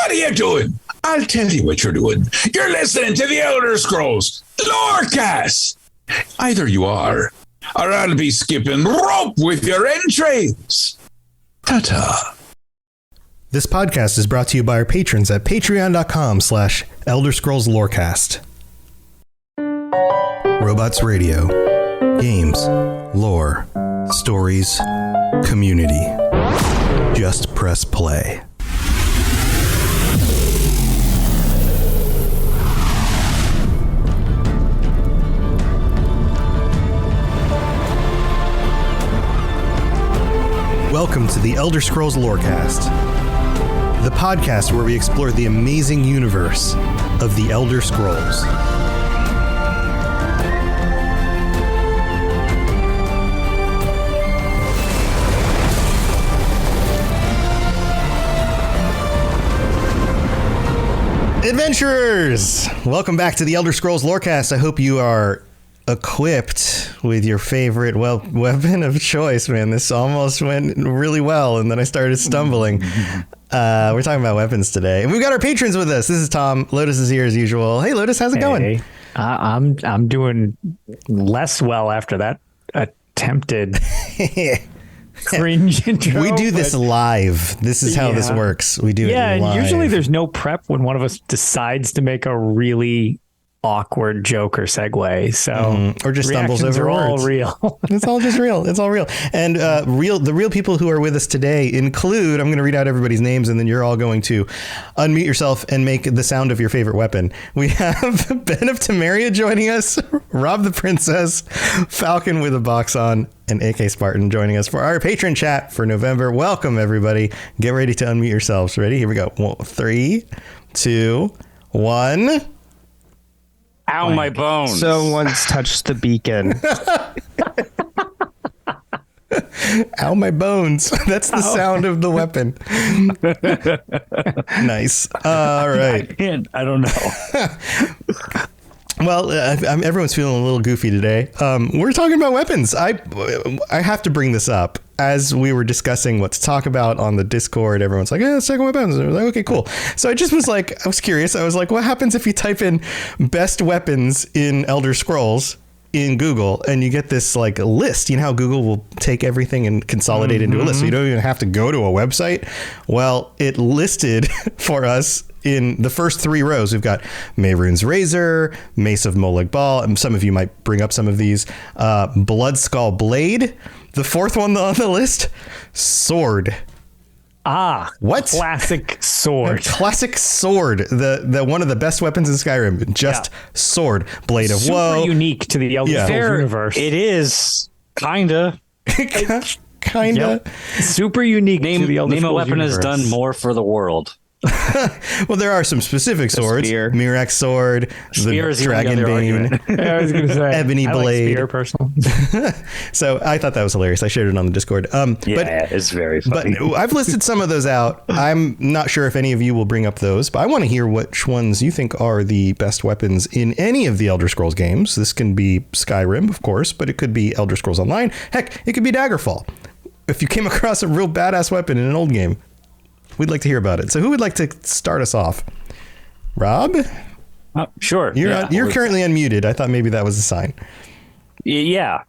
What are you doing? I'll tell you what you're doing. You're listening to the Elder Scrolls Lorecast. Either you are, or I'll be skipping rope with your entrails. Ta-ta. This podcast is brought to you by our patrons at patreon.com/Elder Scrolls Lorecast. Robots Radio. Games. Lore. Stories. Community. Just press play. Welcome to the Elder Scrolls Lorecast, the podcast where we explore the amazing universe of the Elder Scrolls. Adventurers! Welcome back to the Elder Scrolls Lorecast. I hope you are equipped with your favorite weapon of choice, man. This almost went really well, and then I started stumbling. We're talking about weapons today. And we've got our patrons with us. This is Tom. Lotus is here as usual. Hey, Lotus, how's it going? I'm doing less well after that attempted cringe intro. We do this live. This is how this works. We do it live. Yeah, and usually there's no prep when one of us decides to make a really awkward joke or segue, so or just stumbles over are words. all real. It's all just real. It's all real. And the real people who are with us today include, I'm going to read out everybody's names, and then you're all going to unmute yourself and make the sound of your favorite weapon. We have Ben of Temeria joining us, Rob the Princess, Falcon with a box on, and AK Spartan joining us for our patron chat for November. Welcome, everybody. Get ready to unmute yourselves. Ready? Here we go. 3, 2, 1. Ow, my bones. Someone's touched the beacon. Ow, my bones. That's the sound of the weapon. Nice. All right. I don't know. Well, everyone's feeling a little goofy today. We're talking about weapons. I have to bring this up. As we were discussing what to talk about on the Discord, everyone's like, let's talk about weapons. And I was like, okay, cool. So I just was like, I was curious. I was like, what happens if you type in best weapons in Elder Scrolls in Google and you get this like list? You know how Google will take everything and consolidate into a list, so you don't even have to go to a website. Well, it listed for us in the first 3 rows. We've got Mehrunes Razor, Mace of Molag Bal, and some of you might bring up some of these. Bloodskull Blade. The 4th one on the list, Sword. What? Classic sword. Classic sword. The one of the best weapons in Skyrim. Just sword. Blade of Woe. Super unique to the Elder Scrolls universe. It is kinda. Kinda. Super unique to the Elder Scrolls Name a weapon universe. has done more for the world. Well, there are some specific swords. Spear. Mirax sword, Spear is the the only Dragon other Bane. argument. I was going to say Ebony I Blade. Like spear, personally. So I thought that was hilarious. I shared it on the Discord. But It's very funny. But I've listed some of those out. I'm not sure if any of you will bring up those, but I want to hear which ones you think are the best weapons in any of the Elder Scrolls games. This can be Skyrim, of course, but it could be Elder Scrolls Online. Heck, it could be Daggerfall. If you came across a real badass weapon in an old game, we'd like to hear about it. So who would like to start us off? Rob? Sure. You're currently unmuted. I thought maybe that was a sign. Yeah.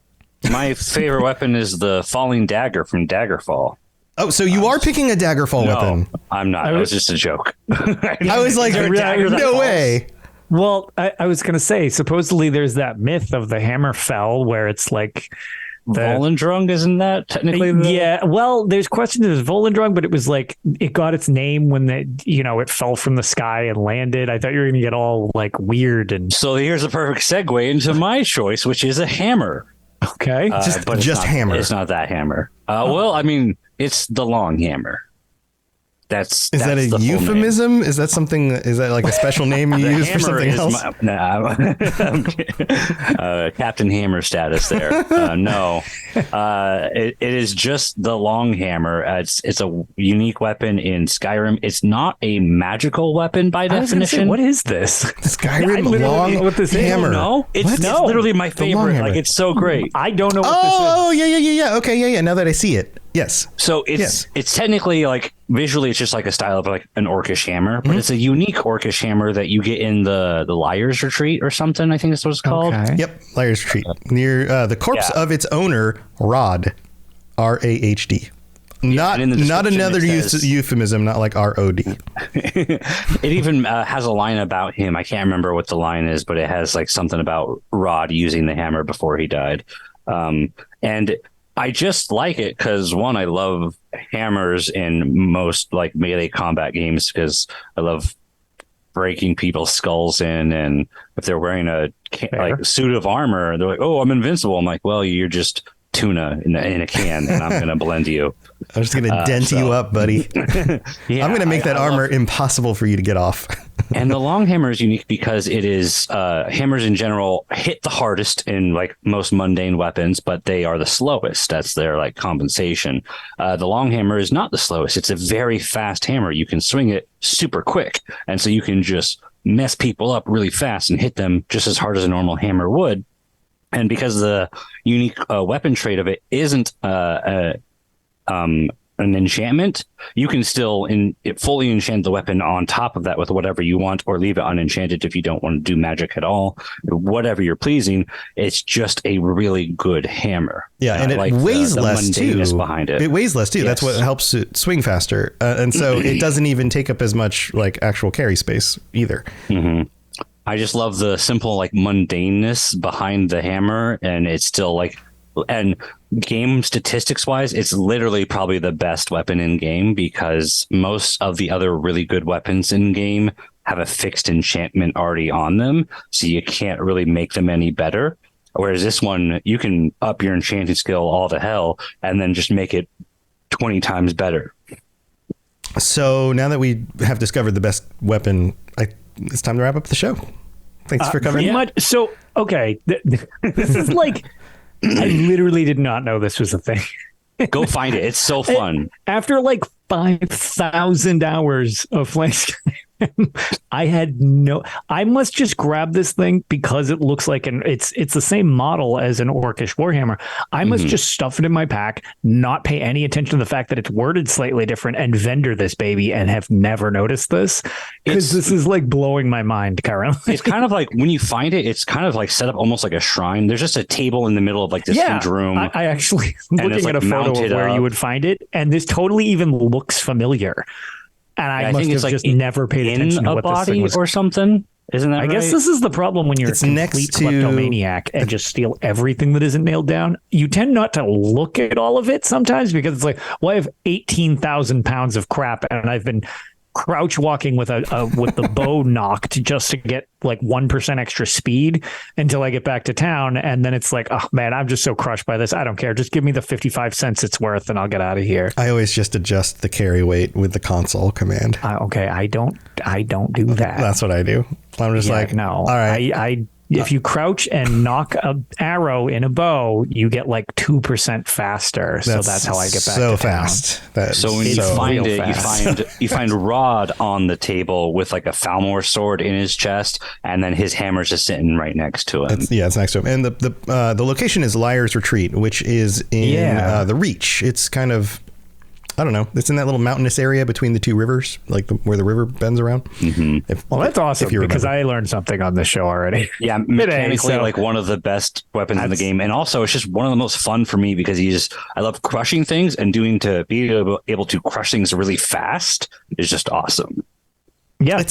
My favorite weapon is the falling dagger from Daggerfall. Oh, so you are picking a Daggerfall weapon. No, I'm not. It was just a joke. I was like, there a dagger that no falls? way. Well, I was going to say, supposedly there's that myth of the hammer fell where it's like Volendrung, isn't that technically? Yeah, well, there's questions of Volendrung, but it was like it got its name when it fell from the sky and landed. I thought you were going to get all like weird and. So here's a perfect segue into my choice, which is a hammer. Okay, But just hammer. It's not that hammer. Well, I mean, it's the long hammer. Is that a euphemism? Is that something? Is that like a special name you use for something else? Captain Hammer status there. No, it is just the long hammer. It's a unique weapon in Skyrim. It's not a magical weapon by definition. Say, what is this? Skyrim long what this hammer. No, it's literally my favorite. Like, it's so great. I don't know what this is. Oh, yeah. Okay, yeah. Now that I see it. Yes. So it's technically like visually it's just like a style of like an orcish hammer, but it's a unique orcish hammer that you get in the Liar's Retreat or something. I think that's what it's called. Okay. Yep. Liar's Retreat. Near the corpse of its owner, Rod. RAHD. Not and in the not description another it says- euphemism, not like ROD. It even has a line about him. I can't remember what the line is, but it has like something about Rod using the hammer before he died. And I just like it because one, I love hammers in most like melee combat games because I love breaking people's skulls in, and if they're wearing a like suit of armor, they're like, "Oh, I'm invincible." I'm like, "Well, you're just tuna in a can, and I'm gonna blend you." I'm just gonna dent you up, buddy. Yeah, I'm gonna make that armor impossible for you to get off. And the long hammer is unique because it is hammers in general hit the hardest in like most mundane weapons, but they are the slowest. That's their like compensation. The long hammer is not the slowest. It's a very fast hammer. You can swing it super quick, and so you can just mess people up really fast and hit them just as hard as a normal hammer would. And because the unique weapon trait of it isn't an enchantment, you can still fully enchant the weapon on top of that with whatever you want, or leave it unenchanted if you don't want to do magic at all. Whatever you're pleasing, it's just a really good hammer. Yeah, and it weighs less too. Behind it. It weighs less too. Yes. That's what helps it swing faster, and so it doesn't even take up as much like actual carry space either. Mm-hmm. I just love the simple like mundaneness behind the hammer, and it's still like, and game statistics wise, it's literally probably the best weapon in game because most of the other really good weapons in game have a fixed enchantment already on them, so you can't really make them any better. Whereas this one, you can up your enchanting skill all to hell and then just make it 20 times better. So now that we have discovered the best weapon, it's time to wrap up the show. Thanks for covering Pretty it. much. So, okay. This is like, I literally did not know this was a thing. Go find it. It's so fun. After like 5,000 hours of Flame Skyrim, I must just grab this thing because it looks like it's the same model as an Orcish Warhammer. I must just stuff it in my pack, not pay any attention to the fact that it's worded slightly different, and vendor this baby and have never noticed this because this is like blowing my mind currently. It's kind of like when you find it, it's kind of like set up almost like a shrine. There's just a table in the middle of like this huge room. I actually looking like at a photo of where you would find it, and this totally even looks familiar. And I must have just never paid attention to what this thing was. Or something. Isn't that I right? guess this is the problem when you're It's a next complete to- kleptomaniac and just steal everything that isn't nailed down. You tend not to look at all of it sometimes because it's like, well, I have 18,000 pounds of crap and I've been crouch walking with with the bow knocked just to get like 1% extra speed until I get back to town. And then it's like, oh man, I'm just so crushed by this. I don't care. Just give me the 55 cents it's worth and I'll get out of here. I always just adjust the carry weight with the console command. Okay. I don't do that. That's what I do. I'm just like, no. all right. If you crouch and knock an arrow in a bow, you get like 2% faster. So that's how I get back so to fast. So when you find real it, fast. you find Rod on the table with like a Falmor sword in his chest, and then his hammer's just sitting right next to him. It's next to him. And the location is Liar's Retreat, which is in the Reach. It's kind of, I don't know. It's in that little mountainous area between the two rivers, like where the river bends around. Mm-hmm. Well, that's awesome if you because remember. I learned something on this show already. Yeah, mechanically, so- like one of the best weapons in the game, and also it's just one of the most fun for me because I love crushing things, and to be able to crush things really fast is just awesome. Yeah,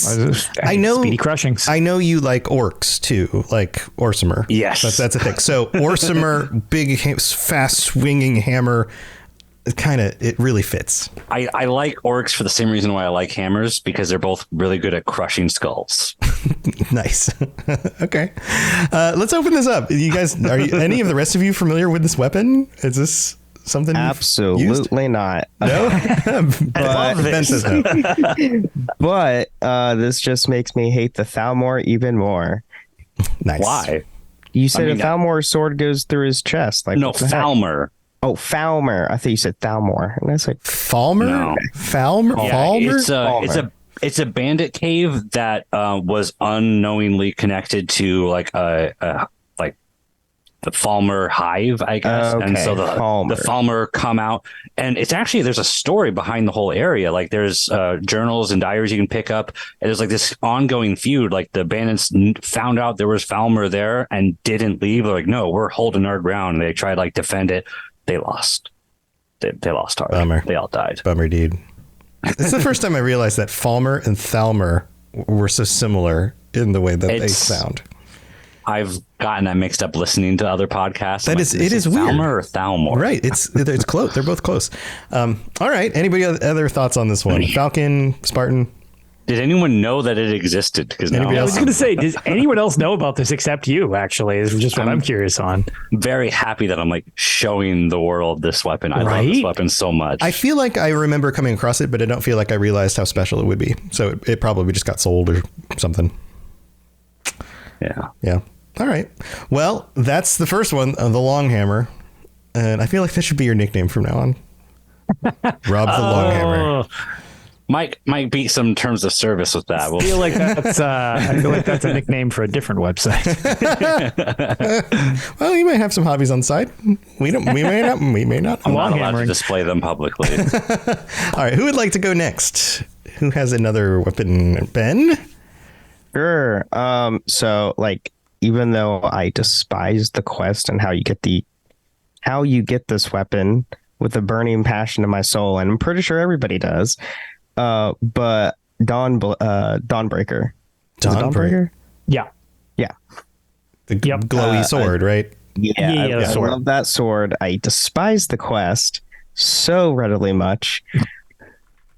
I know. Speedy Crushings. I know you like orcs too, like Orsimer. Yes. that's a thing. So Orsimer, big, fast swinging hammer. It really fits. I like orcs for the same reason why I like hammers, because they're both really good at crushing skulls. Nice. Okay. Let's open this up. You guys, any of the rest of you familiar with this weapon? Is this something you've used? Absolutely not. No? love Ben this. says no. But this just makes me hate the Thalmor even more. Nice. Why? You said I mean, a Thalmor sword goes through his chest. Like No, what the heck? Falmer. Oh, Falmer. I thought you said Thalmor. And that's like, Falmer? No. Falmer? Yeah, Falmer? it's a bandit cave that was unknowingly connected to like Falmer hive, I guess. And so the Falmer come out, and it's actually, there's a story behind the whole area. Like there's journals and diaries you can pick up, and there's like this ongoing feud. Like the bandits found out there was Falmer there and didn't leave. They're like, no, we're holding our ground. And they tried to like defend it. They lost. They lost hard. Bummer. They all died. Bummer, dude. It's the first time I realized that Falmer and Thalmer were so similar in the way that they sound. I've gotten that mixed up listening to other podcasts. It is weird. Falmer or Thalmor? Right. It's close. They're both close. All right. Anybody other thoughts on this one? Falcon, Spartan? Did anyone know that it existed? Because I was going to say, does anyone else know about this except you? Actually, is just what I'm curious on. Very happy that I'm like showing the world this weapon. I love this weapon so much. I feel like I remember coming across it, but I don't feel like I realized how special it would be. So it probably just got sold or something. Yeah. Yeah. All right. Well, that's the first one, the long hammer. And I feel like that should be your nickname from now on. Rob the long hammer. Might be some terms of service with that. I feel like that's a nickname for a different website. Well, you might have some hobbies on the side. We may not. I'm not allowed to display them publicly. All right. Who would like to go next? Who has another weapon? Ben? Sure. So like, even though I despise the quest and how you get this weapon with a burning passion in my soul, and I'm pretty sure everybody does. But Dawnbreaker. Dawnbreaker? Yeah. Yeah. The glowy sword, right? Yeah, I love that sword. I despise the quest so readily much.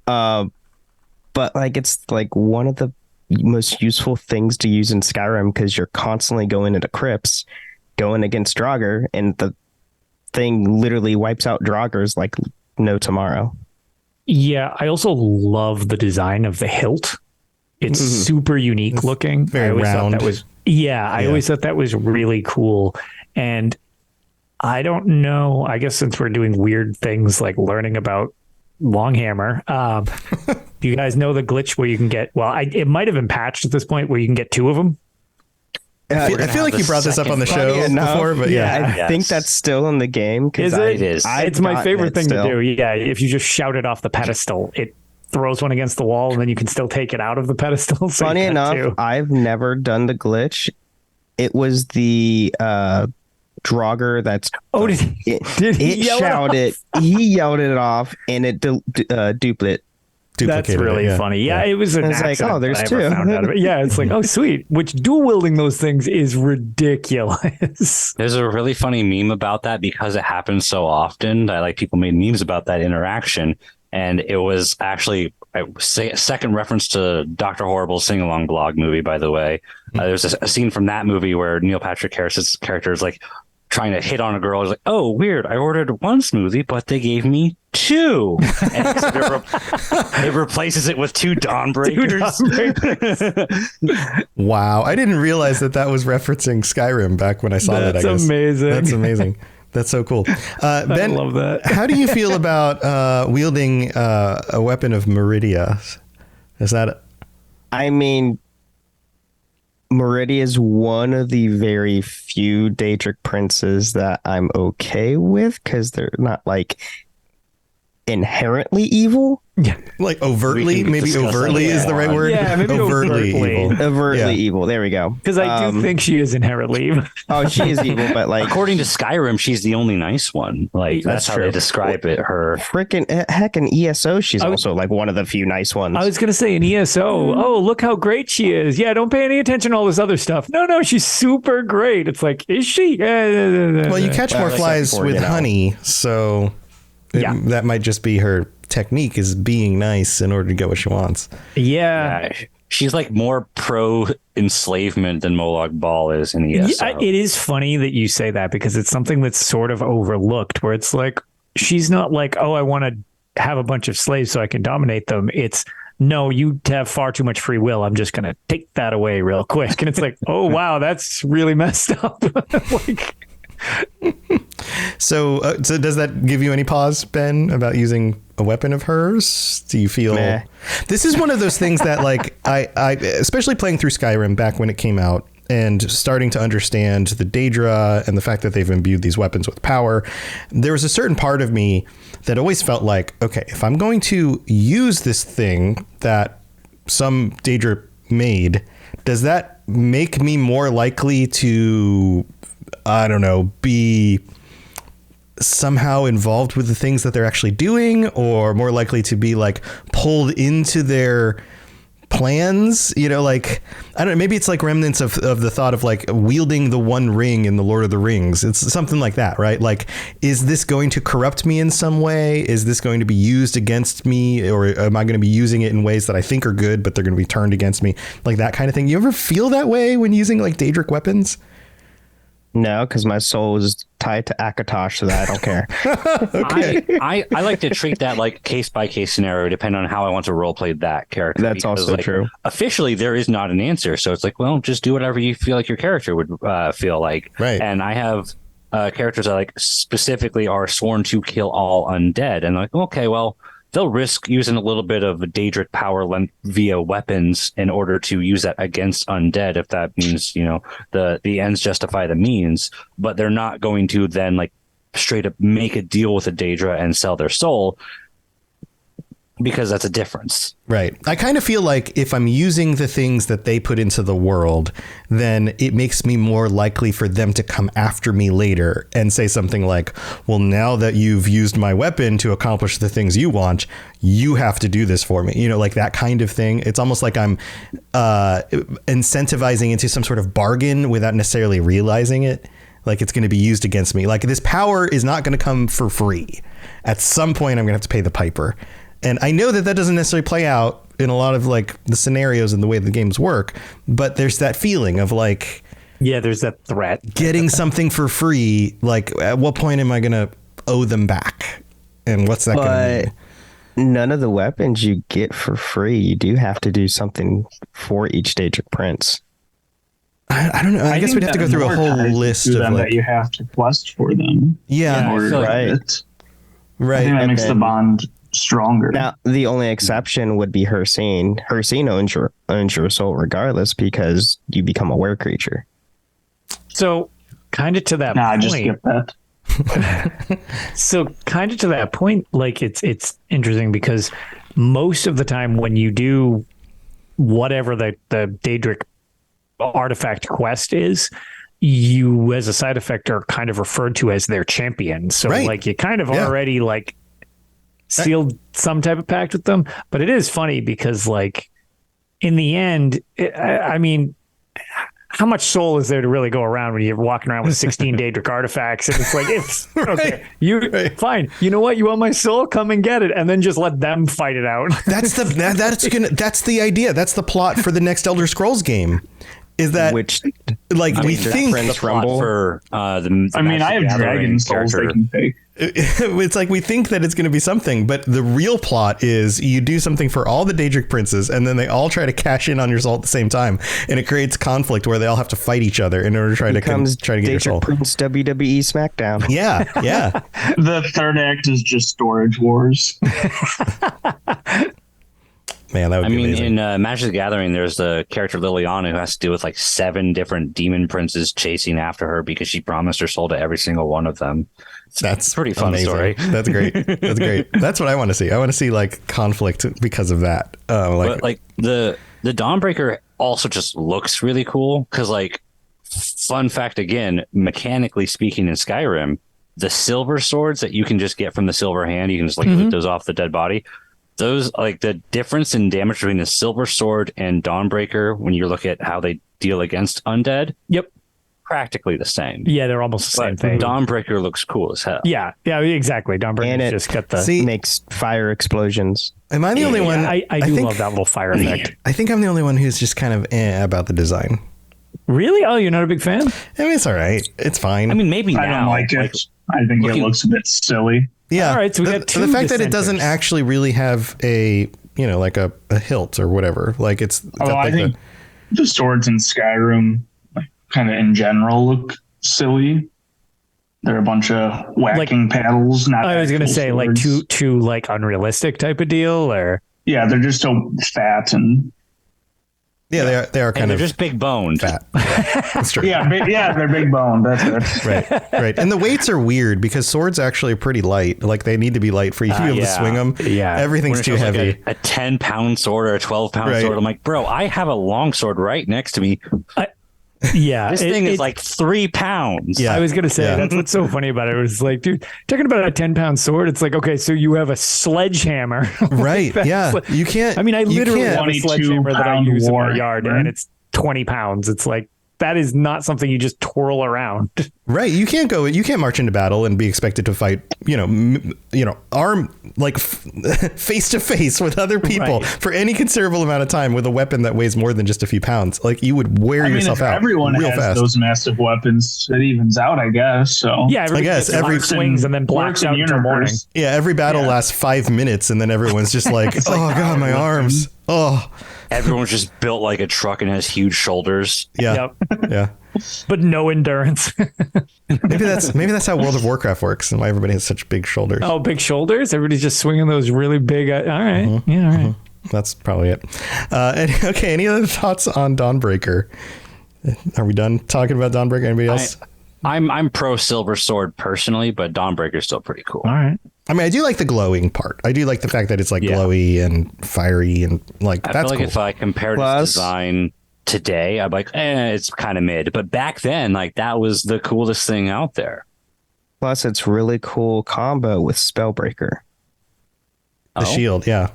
But like, it's like one of the most useful things to use in Skyrim, because you're constantly going into crypts, going against Draugr, and the thing literally wipes out Draugrs like no tomorrow. Yeah, I also love the design of the hilt. It's super unique looking. Very round. I always thought that was really cool. And I don't know, I guess since we're doing weird things like learning about Longhammer, do you guys know the glitch where you can get, it might have been patched at this point, where you can get two of them? I feel like you brought this up on the show before, but I think that's still in the game. Is it? It is. It's my favorite thing to do. Yeah, if you just shout it off the pedestal, it throws one against the wall, and then you can still take it out of the pedestal. So funny enough, I've never done the glitch. It was the Draugr that's did he yelled it off, and it duplicated. That's really funny. Yeah, it was an accident. Like, oh, there's two. Yeah, it's like, oh, sweet. Which dual wielding those things is ridiculous. There's a really funny meme about that, because it happens so often that like people made memes about that interaction, and it was actually a second reference to Dr. Horrible's sing-along blog movie. By the way, there's a scene from that movie where Neil Patrick Harris's character is like trying to hit on a girl. He's like, oh, weird. I ordered one smoothie, but they gave me two. And it replaces it with two Dawnbreakers. Wow. I didn't realize that was referencing Skyrim back when I saw that. I guess. Amazing. That's amazing. That's so cool. Ben, I love that. How do you feel about wielding a weapon of Meridia? Is that... I mean, Meridia is one of the very few Daedric princes that I'm okay with, because they're not like inherently evil. Yeah, like overtly. Maybe overtly is the right word. Yeah, maybe overtly evil. Overtly evil. There we go. Because I do think she is inherently evil. Oh, she is evil, but like according to Skyrim, she's the only nice one. Like that's how they describe it. Her heck in ESO, she's also like one of the few nice ones. I was gonna say in ESO, oh look how great she is. Yeah, don't pay any attention to all this other stuff. No, she's super great. It's like, is she? Well, you catch more flies with honey, so that might just be her technique, is being nice in order to get what she wants. Yeah. She's like more pro enslavement than Molag Bal is in ESO. Yeah, it is funny that you say that, because it's something that's sort of overlooked, where it's like, she's not like, oh, I want to have a bunch of slaves so I can dominate them. It's, no, you have far too much free will. I'm just going to take that away real quick. And it's like, oh, wow, that's really messed up. Like, So does that give you any pause, Ben, about using a weapon of hers? Do you feel this is one of those things that, like, I especially playing through Skyrim back when it came out, and starting to understand the Daedra and the fact that they've imbued these weapons with power, there was a certain part of me that always felt like, okay, if I'm going to use this thing that some Daedra made, does that make me more likely to, I don't know, be somehow involved with the things that they're actually doing, or more likely to be like pulled into their plans? You know, like, I don't know, maybe it's like remnants of the thought of like wielding the One Ring in the Lord of the Rings. It's something like that, right? Like, is this going to corrupt me in some way? Is this going to be used against me, or am I going to be using it in ways that I think are good, but they're going to be turned against me? Like that kind of thing. You ever feel that way when using like Daedric weapons? No, because my soul is tied to Akatosh, so that I don't care. Okay. I like to treat that like case by case scenario, depending on how I want to role play that character. That's also like, true. Officially, there is not an answer, so it's like, well, just do whatever you feel like your character would feel like. Right. And I have characters that like specifically are sworn to kill all undead, and like, okay, well, they'll risk using a little bit of Daedric power via weapons in order to use that against undead, if that means, you know, the ends justify the means, but they're not going to then like straight up make a deal with a Daedra and sell their soul, because that's a difference. Right. I kind of feel like if I'm using the things that they put into the world, then it makes me more likely for them to come after me later and say something like, well, now that you've used my weapon to accomplish the things you want, you have to do this for me. You know, like that kind of thing. It's almost like I'm incentivizing into some sort of bargain without necessarily realizing it. Like it's going to be used against me. Like this power is not going to come for free. At some point, I'm going to have to pay the piper. And I know that doesn't necessarily play out in a lot of like the scenarios and the way the games work, but there's that feeling of like, yeah, there's that threat. Getting something for free. Like, at what point am I going to owe them back? And what's that going to mean? None of the weapons you get for free, you do have to do something for each Daedric Prince. I don't know. I guess we'd have to go through a whole list of them like, that you have to quest for them. Yeah, in order to right. get it. Right. I think that makes the bond stronger. Now, the only exception would be Hircine. Hircine owns your soul regardless because you become a were creature. So, kind of to that Nah, I point. just skip that. So, kind of to that point, like it's interesting because most of the time when you do whatever the Daedric artifact quest is, you as a side effect are kind of referred to as their champion. So, Right. like you kind of already like sealed some type of pact with them. But it is funny because, like, in the end, I mean, how much soul is there to really go around when you're walking around with 16 Daedric artifacts? And it's like, it's okay. Fine. You know what? You want my soul? Come and get it, and then just let them fight it out. that's the idea. That's the plot for the next Elder Scrolls game. Is that Which, like we think Prince The plot Rumble. for the I mean, I Magic have Gathering dragon souls they character. can take. it's like we think that it's going to be something, but the real plot is you do something for all the Daedric princes, and then they all try to cash in on your soul at the same time, and it creates conflict where they all have to fight each other in order to try to try to get your soul. Daedric Prince WWE SmackDown. Yeah. The third act is just storage wars. Man, that would I be mean, amazing. in Magic the Gathering, there's the character Liliana who has to deal with like 7 different demon princes chasing after her because she promised her soul to every single one of them. That's a pretty fun amazing. story. That's great. That's great. That's what I want to see. I want to see like conflict because of that. But like the Dawnbreaker also just looks really cool because, like, fun fact again, mechanically speaking, in Skyrim, the silver swords that you can just get from the silver hand, you can just like loot those off the dead body. Those, like, the difference in damage between the silver sword and Dawnbreaker when you look at how they deal against undead, Yep. practically the same. Yeah, they're almost the same But thing. Dawnbreaker looks cool as hell. Yeah, exactly. And Dawnbreaker's it just got the. See, makes fire explosions. am I the only one? I do think, love that little fire effect. I think I'm the only one who's just kind of about the design. Really? Oh, you're not a big fan? I mean, it's all right. It's fine. I mean, maybe I now. don't like it. I think looking- it looks a bit silly. yeah. All right, so we got the two fact that it doesn't dissenters. actually really have a, you know, like a hilt or whatever. Like it's. Oh, got I like think the swords in Skyrim, like, kind of in general, look silly. They're a bunch of whacking paddles. Not. I was gonna actual say like swords. too like unrealistic type of deal, or Yeah, they're just so fat and Yeah, they are kind And they're of just big boned. fat. Yeah, that's true. Yeah, they're big boned. That's it. Right. And the weights are weird because swords actually are pretty light. Like they need to be light for you to be able to swing them. Yeah. Everything's When it too shows, like, heavy. a 10-pound sword or a 12-pound Right. sword. I'm like, bro, I have a long sword right next to me. Yeah. This thing is like 3 pounds. Yeah. I was going to say, Yeah. that's what's so funny about it. It was like, dude, talking about a 10-pound sword, it's like, okay, so you have a sledgehammer. Right. That's Yeah. like- You can't. I mean, I you literally can't- have a 22 sledgehammer that I pound use in my war yard, hammer. and it's 20 pounds. It's like, that is not something you just twirl around. Right. You can't march into battle and be expected to fight, arm like face to face with other people Right. for any considerable amount of time with a weapon that weighs more than just a few pounds. Like you would wear I mean, yourself if out everyone real has fast. those massive weapons, it evens out, I guess. So Yeah, everybody guess gets every- swings and then blacks works in out until morning. universe. Yeah, every battle Yeah. lasts 5 minutes and then everyone's just like, oh God, my arms. Oh, Everyone's just built like a truck and has huge shoulders. yeah. Yep. Yeah. But no endurance. Maybe that's how World of Warcraft works and why everybody has such big shoulders. Oh, big shoulders. Everybody's just swinging those really big. All right. Yeah. All right. That's probably it. Okay. Any other thoughts on Dawnbreaker? Are we done talking about Dawnbreaker? Anybody else? I'm pro Silver Sword personally, but Dawnbreaker's still pretty cool. All right. I mean, I do like the glowing part. I do like the fact that it's like Yeah. glowy and fiery and like I that's feel like cool. if I compared Plus- its design today, I'd be like, it's kind of mid. But back then, like that was the coolest thing out there. Plus, it's really cool combo with Spellbreaker. The shield, yeah.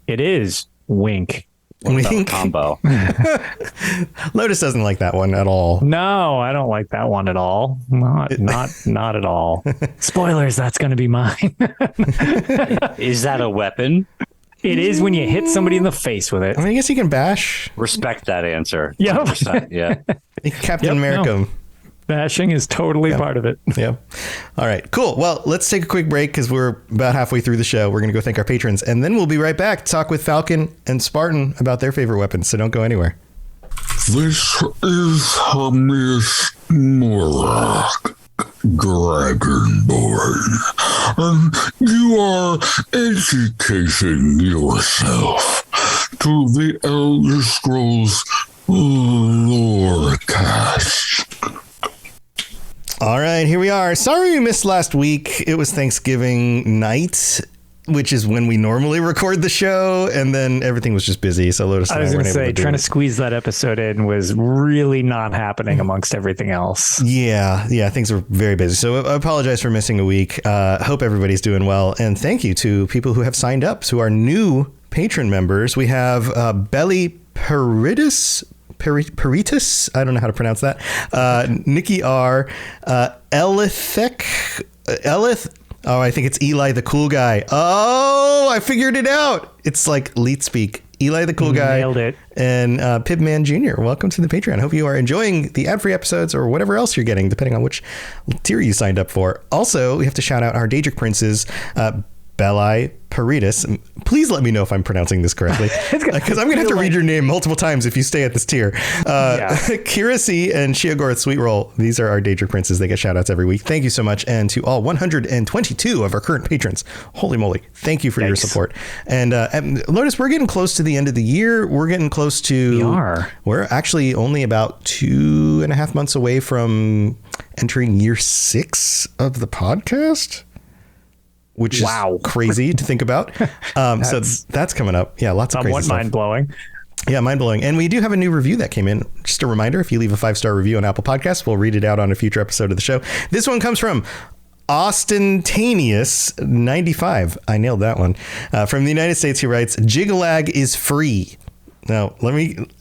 It is. Wink. Wink. Combo. Lotus doesn't like that one at all. No, I don't like that one at all. Not at all. Spoilers, that's going to be mine. Is that a weapon? It is when you hit somebody in the face with it. I mean, I guess you can bash Respect that answer. Yep. 100%, yeah. Captain Yep, America. Bashing is totally part of it. Yeah. All right, cool. Well, let's take a quick break because we're about halfway through the show. We're going to go thank our patrons, and then we'll be right back to talk with Falcon and Spartan about their favorite weapons. So don't go anywhere. This is Hamis Morak, Dragonborn, and you are educating yourself to the Elder Scrolls Lorecast. All right, here we are. Sorry we missed last week. It was Thanksgiving night, which is when we normally record the show, and then everything was just busy. So Lotus and I was going weren't to able say, do trying it. to squeeze that episode in was really not happening amongst everything else. Yeah, things were very busy. So I apologize for missing a week. Hope everybody's doing well. And thank you to people who have signed up, to our new patron members. We have Belly Peritus. Peritus, I don't know how to pronounce that. Nikki R. Elithek. Elith. Oh, I think it's Eli the Cool Guy. Oh, I figured it out. It's like Leet speak. Eli the Cool Guy. Nailed it. And Pibman Jr., welcome to the Patreon. Hope you are enjoying the ad-free episodes or whatever else you're getting, depending on which tier you signed up for. Also, we have to shout out our Daedric Princes, Belli Peritus. Please let me know if I'm pronouncing this correctly, because I'm going to have to read your name multiple times if you stay at this tier. Kira C. and Shiogorth Sweetroll. These are our Daedric Princes. They get shout outs every week. Thank you so much. And to all 122 of our current patrons, holy moly, thank you for your support. And Lotus, we're getting close to the end of the year. We're getting close to... We are. We're actually only about 2.5 months away from entering year 6 of the podcast, which is crazy to think about. So that's coming up. Yeah, lots of crazy stuff. Mind blowing. Yeah, mind blowing. And we do have a new review that came in. Just a reminder, if you leave a 5-star review on Apple Podcasts, we'll read it out on a future episode of the show. This one comes from Ostentaneous 95. I nailed that one. From the United States, he writes, Jigalag is free. Now,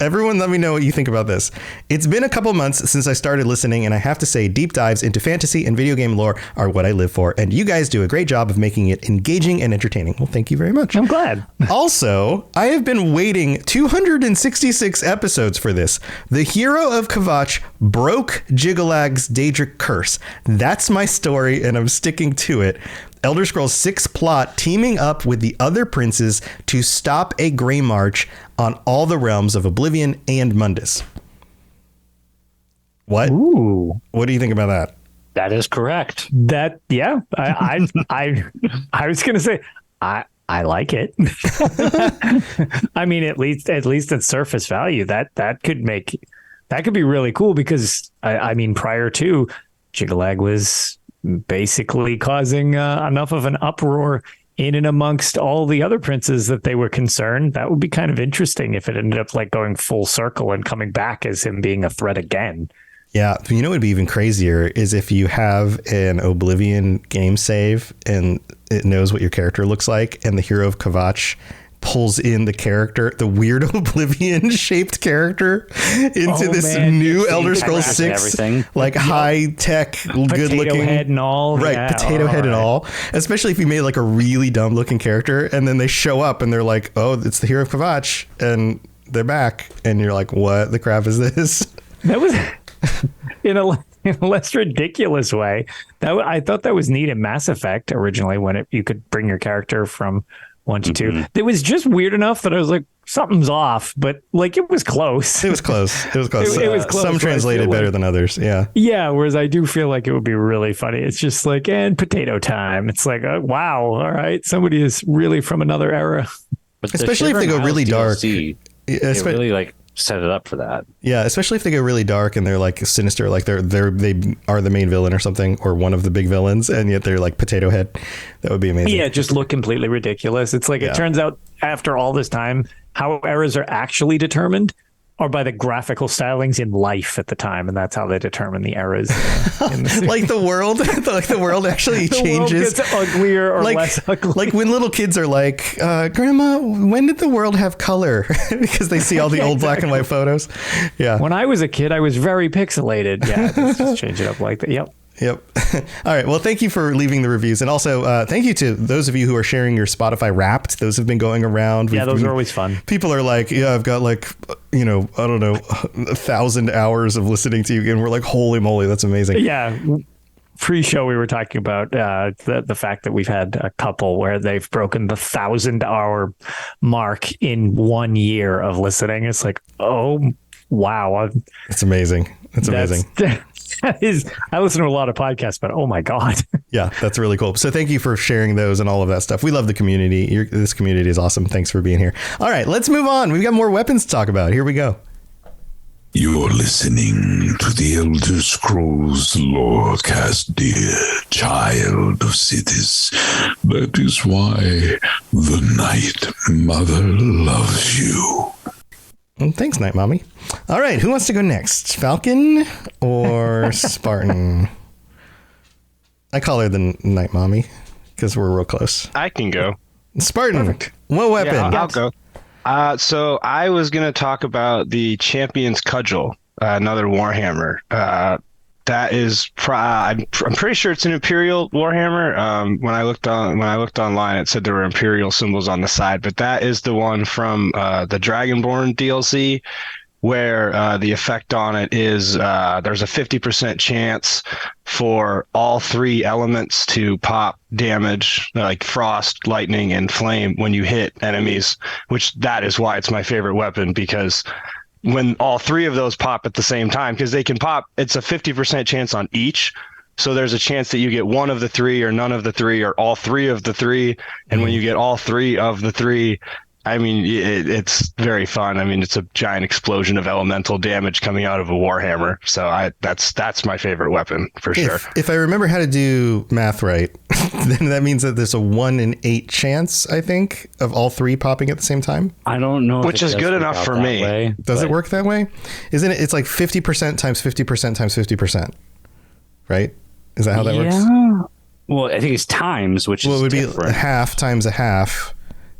everyone let me know what you think about this. It's been a couple months since I started listening, and I have to say deep dives into fantasy and video game lore are what I live for, and you guys do a great job of making it engaging and entertaining. Well, thank you very much. I'm glad. Also, I have been waiting 266 episodes for this. The hero of Kvatch broke Jigalag's Daedric curse. That's my story, and I'm sticking to it. Elder Scrolls 6 plot teaming up with the other princes to stop a Grey March on all the realms of Oblivion and Mundus. What? Ooh. What do you think about that? That is correct. I was going to say, I like it. I mean, at least at surface value, that could be really cool because I mean, prior to Jyggalag was basically causing enough of an uproar in and amongst all the other princes that they were concerned. That would be kind of interesting if it ended up like going full circle and coming back as him being a threat again. Yeah, you know what would be even crazier is if you have an Oblivion game save and it knows what your character looks like, and the Hero of Kvatch pulls in the character, the weird Oblivion shaped character, into this new Elder Scrolls 6, like high tech, good looking head and all, right? Potato head and all. Especially if you made like a really dumb looking character, and then they show up and they're like, "Oh, it's the Hero of Kvatch," and they're back, and you're like, "What the crap is this?" That was in a less ridiculous way. I thought that was neat in Mass Effect originally when you could bring your character from 1 to 2. It was just weird enough that I was like, something's off, but like it was close. It was close. It was close. It was close. Some translated better than others. Yeah. Yeah. Whereas I do feel like it would be really funny. It's just like, and potato time. It's like, wow. All right. Somebody is really from another era. But especially if they go really dark. It really like set it up for that. Yeah, especially if they go really dark and they're like sinister, like they are the main villain or something, or one of the big villains, and yet they're like potato head. That would be amazing. Yeah, just look completely ridiculous. It's like, it turns out after all this time, how eras are actually determined are by the graphical stylings in life at the time, and that's how they determine the eras. Like the world, the world actually changes. The world gets uglier or less ugly. Like when little kids are like, "Grandma, when did the world have color?" Because they see all the old black and white photos. Yeah. When I was a kid, I was very pixelated. Yeah, let's just change it up like that. Yep. All right. Well, thank you for leaving the reviews. And also thank you to those of you who are sharing your Spotify Wrapped. Those have been going around. Yeah, those are always fun. People are like, yeah, I've got like, I don't know, 1,000 hours of listening to you. And we're like, holy moly, that's amazing. Yeah. Pre-show, we were talking about the fact that we've had a couple where they've broken the 1,000-hour mark in 1 year of listening. It's like, oh, wow. It's amazing. It's amazing. I listen to a lot of podcasts, but oh my God. Yeah, that's really cool. So thank you for sharing those and all of that stuff. We love the community. This community is awesome. Thanks for being here. All right, let's move on. We've got more weapons to talk about. Here we go. You're listening to the Elder Scrolls Lorecast, dear child of cities. That is why the Night Mother loves you. Thanks, Night Mommy. All right, who wants to go next? Falcon or Spartan? I call her the Night Mommy because we're real close. I can go. Spartan, perfect. What weapon? Yeah, I'll go. So I was going to talk about the Champion's Cudgel, another Warhammer. That is, I'm pretty sure it's an Imperial Warhammer. When I looked online, it said there were Imperial symbols on the side, but that is the one from the Dragonborn DLC, where the effect on it is there's a 50% chance for all 3 elements to pop damage, like frost, lightning, and flame when you hit enemies, which that is why it's my favorite weapon, because when all 3 of those pop at the same time, because they can pop, it's a 50% chance on each. So there's a chance that you get one of the 3 or none of the 3 or all 3 of the 3. And when you get all 3 of the 3, I mean, it's very fun. I mean, it's a giant explosion of elemental damage coming out of a Warhammer. So that's my favorite weapon for sure. If I remember how to do math right, then that means that there's a 1 in 8 chance, I think, of all 3 popping at the same time. I don't know. Which is good enough for me. Does it work that way? Isn't it? It's like 50% times 50% times 50%, right? Is that how that works? Yeah. Well, I think it's times, which is different. It would be half times a half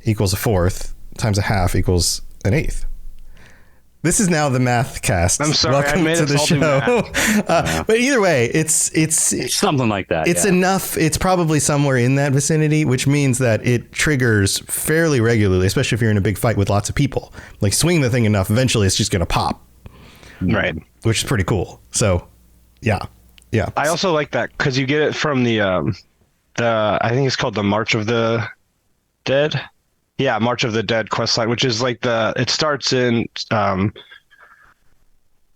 equals a fourth times a half equals an eighth. This is now the math cast. I'm sorry, welcome I made to the show. But either way, it's something like that. It's enough. It's probably somewhere in that vicinity, which means that it triggers fairly regularly, especially if you're in a big fight with lots of people. Like swing the thing enough, eventually it's just going to pop. Right. Which is pretty cool. So, yeah. I also like that because you get it from the I think it's called the March of the Dead. Yeah, March of the Dead questline, which is like it starts in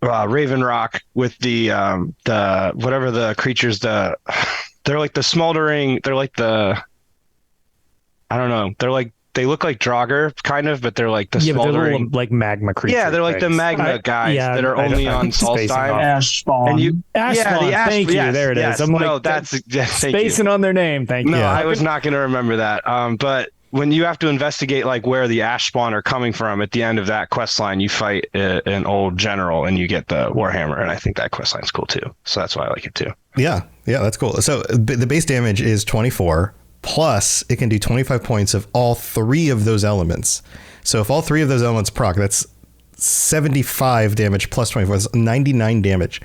Raven Rock with the whatever the creatures, they're like the smoldering, they're like the I don't know. They look like Draugr kind of, but they're like the Yeah, but they're smoldering. little, like magma creatures. Yeah, they're like the magma guys that are only on Solstheim. Ash spawn. And you, Ash Spawn, thank you. yes, There it is. yes. I'm like, no, that's thank you. spacing on their name. Thank you. No, I was not going to remember that. But when you have to investigate like where the Ash Spawn are coming from, at the end of that quest line, you fight an old general and you get the Warhammer, and I think that quest line's cool too. So that's why I like it too. Yeah, that's cool. So the base damage is 24, plus it can do 25 points of all 3 of those elements. So if all 3 of those elements proc, that's 75 damage plus 24. That's 99 damage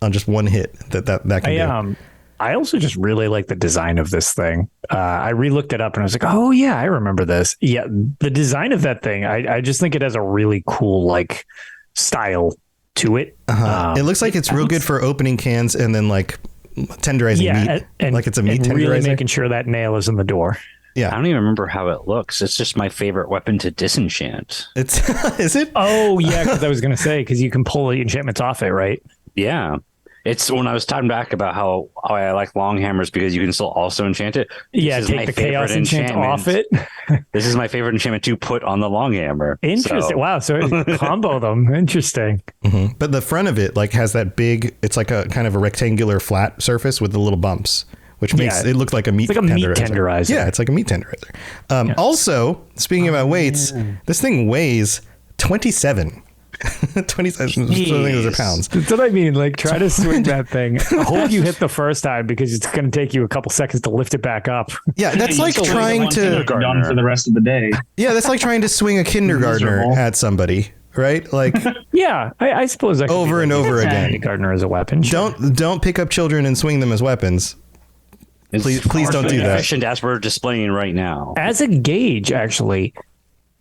on just one hit that can do. I also just really like the design of this thing. I re-looked it up and I was like, oh yeah, I remember this. Yeah, the design of that thing, I just think it has a really cool like style to it. It looks like it's real good for opening cans and then like tenderizing meat. And like it's a meat tenderizer. Really making sure that nail is in the door. Yeah. I don't even remember how it looks. It's just my favorite weapon to disenchant. It's is it? Oh yeah, because I was gonna say because you can pull the enchantments off it, right? Yeah. It's when I was talking back about how I like long hammers because you can still also enchant it. Yeah, take the chaos enchant off it. This is my favorite enchantment to put on the long hammer. Interesting. So. Wow. So combo them. Interesting. Mm-hmm. But the front of it like has that big. It's like a kind of a rectangular flat surface with the little bumps, which makes it look like a meat. It's like a meat tenderizer. Yeah, it's like a meat tenderizer. Also, speaking about weights, this thing weighs 27. 27 those are pounds. That's what I mean. Like, try to swing that thing. I hope you hit the first time because it's going to take you a couple seconds to lift it back up. Yeah, that's like trying to done for the rest of the day. Yeah, that's like trying to swing a kindergartner at somebody, right? Like, yeah, I suppose that could over and over again. Kindergartner as a weapon. Sure. Don't pick up children and swing them as weapons. Please don't do that. Efficient as we're displaying right now. As a gauge, actually.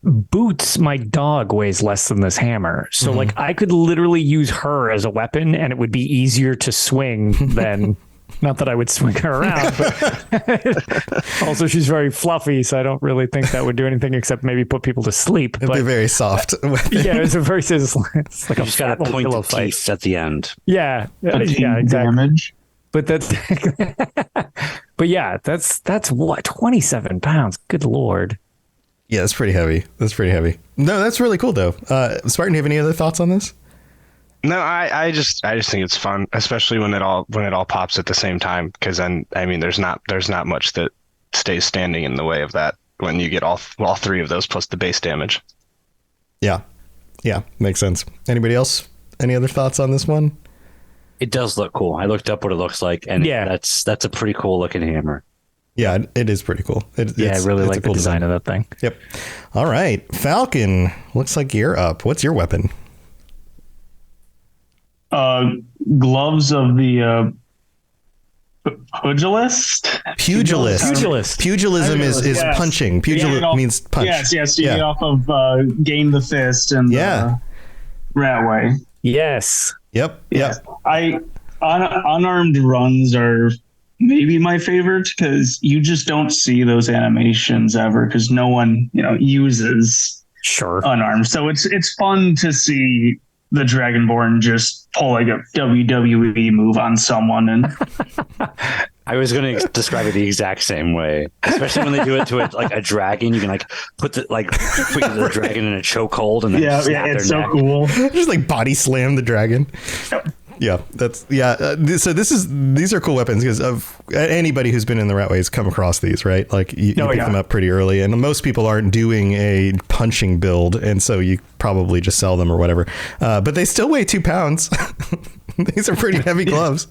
Boots, my dog, weighs less than this hammer. So like I could literally use her as a weapon and it would be easier to swing than not that I would swing her around, but also she's very fluffy, so I don't really think that would do anything except maybe put people to sleep. It'd be very soft. Yeah, it's like you just got to point the teeth at the end. Yeah, exactly. Damage. But that's but yeah, that's what 27 pounds. Good Lord. Yeah, that's pretty heavy. No, that's really cool though. Spartan, do you have any other thoughts on this? No, I just think it's fun, especially when it all pops at the same time. Because then, I mean, there's not much that stays standing in the way of that when you get all 3 of those plus the base damage. Yeah, makes sense. Anybody else? Any other thoughts on this one? It does look cool. I looked up what it looks like, and that's a pretty cool looking hammer. Yeah, it is pretty cool. I really like the cool design of that thing. Yep. All right, Falcon. Looks like you're up. What's your weapon? Gloves of the pugilist. Pugilism is punching. Pugilism means punch. Yes. You get off of Gain the Fist and Ratway. Yes. Yep. Unarmed runs are maybe my favorite because you just don't see those animations ever because no one uses unarmed. So it's fun to see the Dragonborn just pull like a WWE move on someone. And I was going to describe it the exact same way, especially when they do it to like a dragon. You can like put the dragon in a chokehold and then it's so cool. Just like body slam the dragon. Yep. Yeah, so these are cool weapons because of anybody who's been in the Ratway has come across these, right? Like you pick them up pretty early, and most people aren't doing a punching build, and so you probably just sell them or whatever. But they still weigh 2 pounds. These are pretty heavy gloves.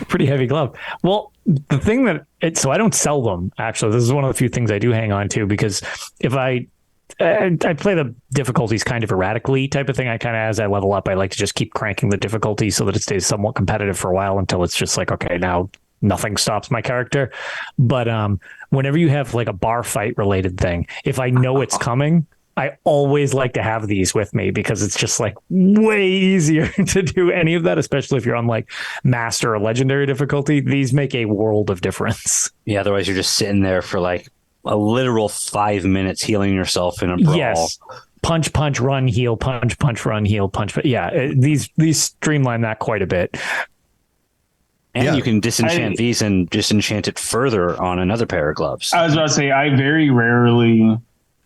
Pretty heavy glove. Well, the thing so I don't sell them. Actually, this is one of the few things I do hang on to because if I play the difficulties kind of erratically type of thing. I kind of, as I level up, I like to just keep cranking the difficulty so that it stays somewhat competitive for a while until it's just like, okay, now nothing stops my character. But whenever you have like a bar fight related thing, if I know it's coming, I always like to have these with me because it's just like way easier to do any of that, especially if you're on like master or legendary difficulty. These make a world of difference. Yeah, otherwise you're just sitting there for like a literal 5 minutes healing yourself in a brawl. Yes. Punch, run, heal, punch, run, heal, punch. Yeah, these streamline that quite a bit. And you can disenchant these and disenchant it further on another pair of gloves. I was about to say, I very rarely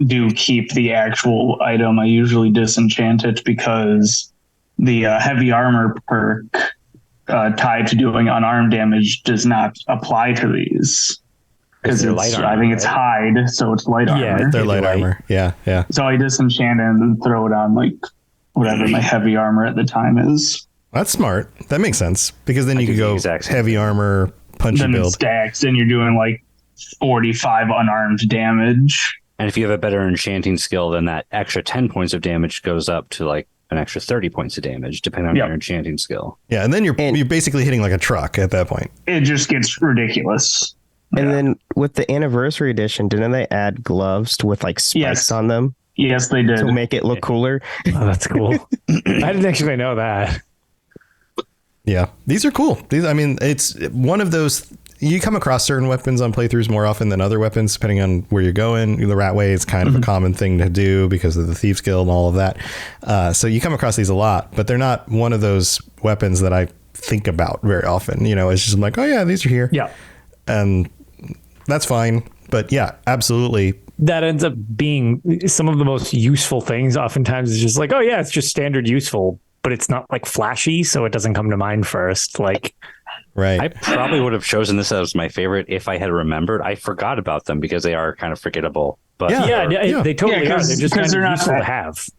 do keep the actual item. I usually disenchant it because the heavy armor perk tied to doing unarmed damage does not apply to these. Because I think it's hide, so it's light armor. Yeah, they're light armor. Yeah. So I disenchant it and then throw it on like whatever my heavy armor at the time is. That's smart. That makes sense because then you can go heavy armor, punchy build. Stacks, and you're doing like 45 unarmed damage. And if you have a better enchanting skill, then that extra 10 points of damage goes up to like an extra 30 points of damage, depending on your enchanting skill. Yeah, and then you're basically hitting like a truck at that point. It just gets ridiculous. And then with the anniversary edition, didn't they add gloves with like spikes on them? Yes, they did. To make it look cooler. Oh, that's cool. I didn't actually know that. Yeah, these are cool. It's one of those, you come across certain weapons on playthroughs more often than other weapons, depending on where you're going. The Rat Way is kind of a common thing to do because of the Thieves Guild and all of that. So you come across these a lot, but they're not one of those weapons that I think about very often. It's just like, oh yeah, these are here. Yeah. And that's fine. But yeah, absolutely. That ends up being some of the most useful things. Oftentimes it's just like, oh yeah, it's just standard useful, but it's not like flashy, so it doesn't come to mind first. Like, right. I probably would have chosen this as my favorite if I had remembered. I forgot about them because they are kind of forgettable. But they totally are. They're just kind of useful to have.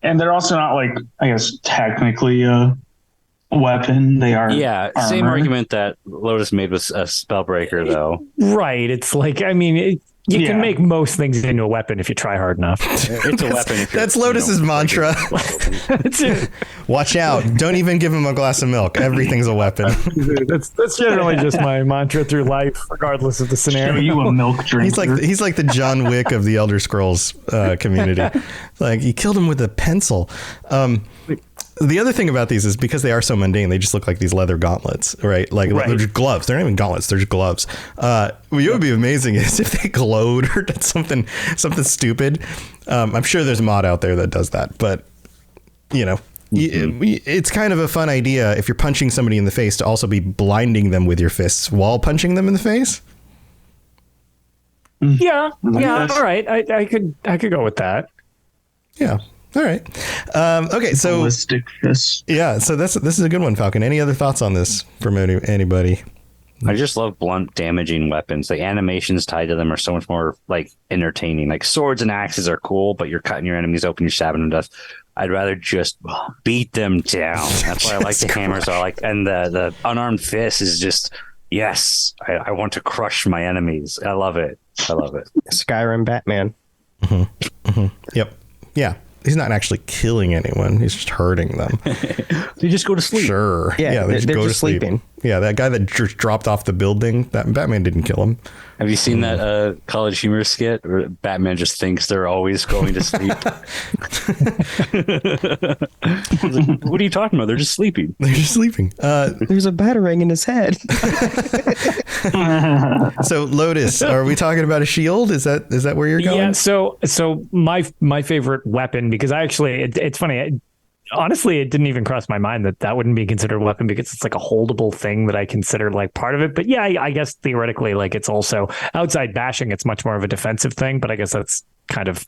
And they're also not like, I guess, technically a weapon. They are armor. Same argument that Lotus made with a Spellbreaker, though. Right. It's like, you can make most things into a weapon if you try hard enough. It's a weapon. That's Lotus's mantra. Watch out. Don't even give him a glass of milk. Everything's a weapon. That's generally just my mantra through life, regardless of the scenario. Show you a milk drinker. He's like the John Wick of the Elder Scrolls community. Like, he killed him with a pencil. The other thing about these is because they are so mundane, they just look like these leather gauntlets, right? They're just gloves. They're not even gauntlets. They're just gloves. What would be amazing is if they glowed or did something stupid. I'm sure there's a mod out there that does that, but it's kind of a fun idea if you're punching somebody in the face to also be blinding them with your fists while punching them in the face. Yeah. All right. I could go with that. Yeah. All right. Okay. So ballistic fist. Yeah. So this is a good one, Falcon. Any other thoughts on this from anybody? I just love blunt, damaging weapons. The animations tied to them are so much more like entertaining. Like swords and axes are cool, but you're cutting your enemies open, you're stabbing them to death. I'd rather just beat them down. That's why I like the hammers. And the unarmed fist is just yes. I want to crush my enemies. I love it. Skyrim Batman. Mm-hmm. Mm-hmm. Yep. Yeah. He's not actually killing anyone. He's just hurting them. They just go to sleep. Sure. Yeah, they just they're go just to sleep. sleeping. Yeah, that guy that just dropped off the building, that Batman didn't kill him. Have you seen that College Humor skit where Batman just thinks they're always going to sleep? Like, what are you talking about? They're just sleeping. They're just sleeping. There's a batarang in his head. So Lotus, are we talking about a shield? Is that where you're going? Yeah. So my favorite weapon, because it's funny. Honestly, it didn't even cross my mind that wouldn't be considered a weapon because it's like a holdable thing that I consider like part of it. But yeah, I guess theoretically, like it's also outside bashing. It's much more of a defensive thing, but I guess that's kind of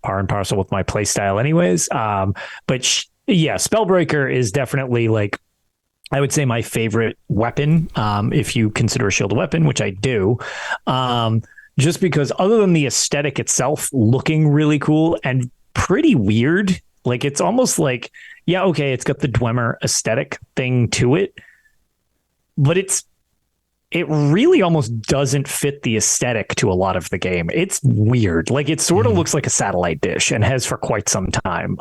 par and parcel with my play style anyways. But yeah, Spellbreaker is definitely like, I would say my favorite weapon. If you consider a shield a weapon, which I do. Just because other than the aesthetic itself looking really cool and pretty weird, like it's almost like, yeah, okay, it's got the Dwemer aesthetic thing to it, but it really almost doesn't fit the aesthetic to a lot of the game. It's weird. Like it sort of looks like a satellite dish and has for quite some time.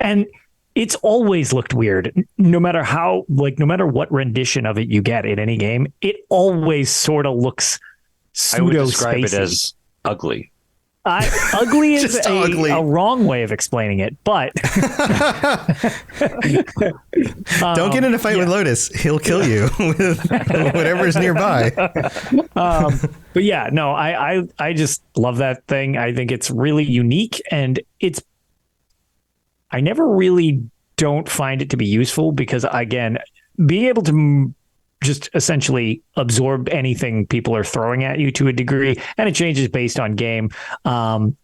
And it's always looked weird, no matter what rendition of it you get in any game, it always sort of looks pseudo-spacey. I would describe it as ugly. Ugly is a wrong way of explaining it, but don't get in a fight with Lotus. He'll kill you with whatever's nearby. But yeah, no, I just love that thing. I think it's really unique, and I never really don't find it to be useful because, again, being able to just essentially absorb anything people are throwing at you to a degree, and it changes based on game to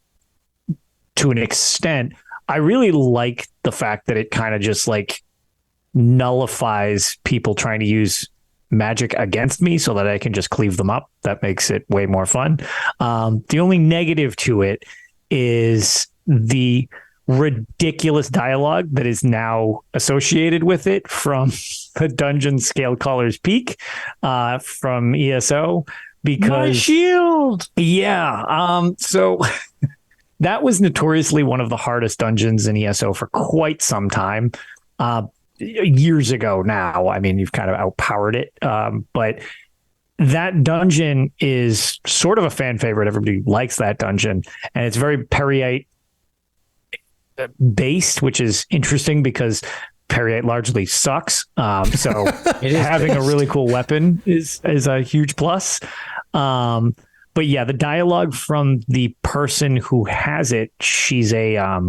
an extent. I really like the fact that it kind of just like nullifies people trying to use magic against me so that I can just cleave them up. That makes it way more fun. The only negative to it is the ridiculous dialogue that is now associated with it from the Dungeon Scale Caller's Peak from ESO, because my shield. Yeah. So that was notoriously one of the hardest dungeons in ESO for quite some time. Years ago now. I mean, you've kind of outpowered it. But that dungeon is sort of a fan favorite. Everybody likes that dungeon. And it's very Peryite based, which is interesting because Peryite largely sucks. So having a really cool weapon is a huge plus. But yeah, the dialogue from the person who has it, she's a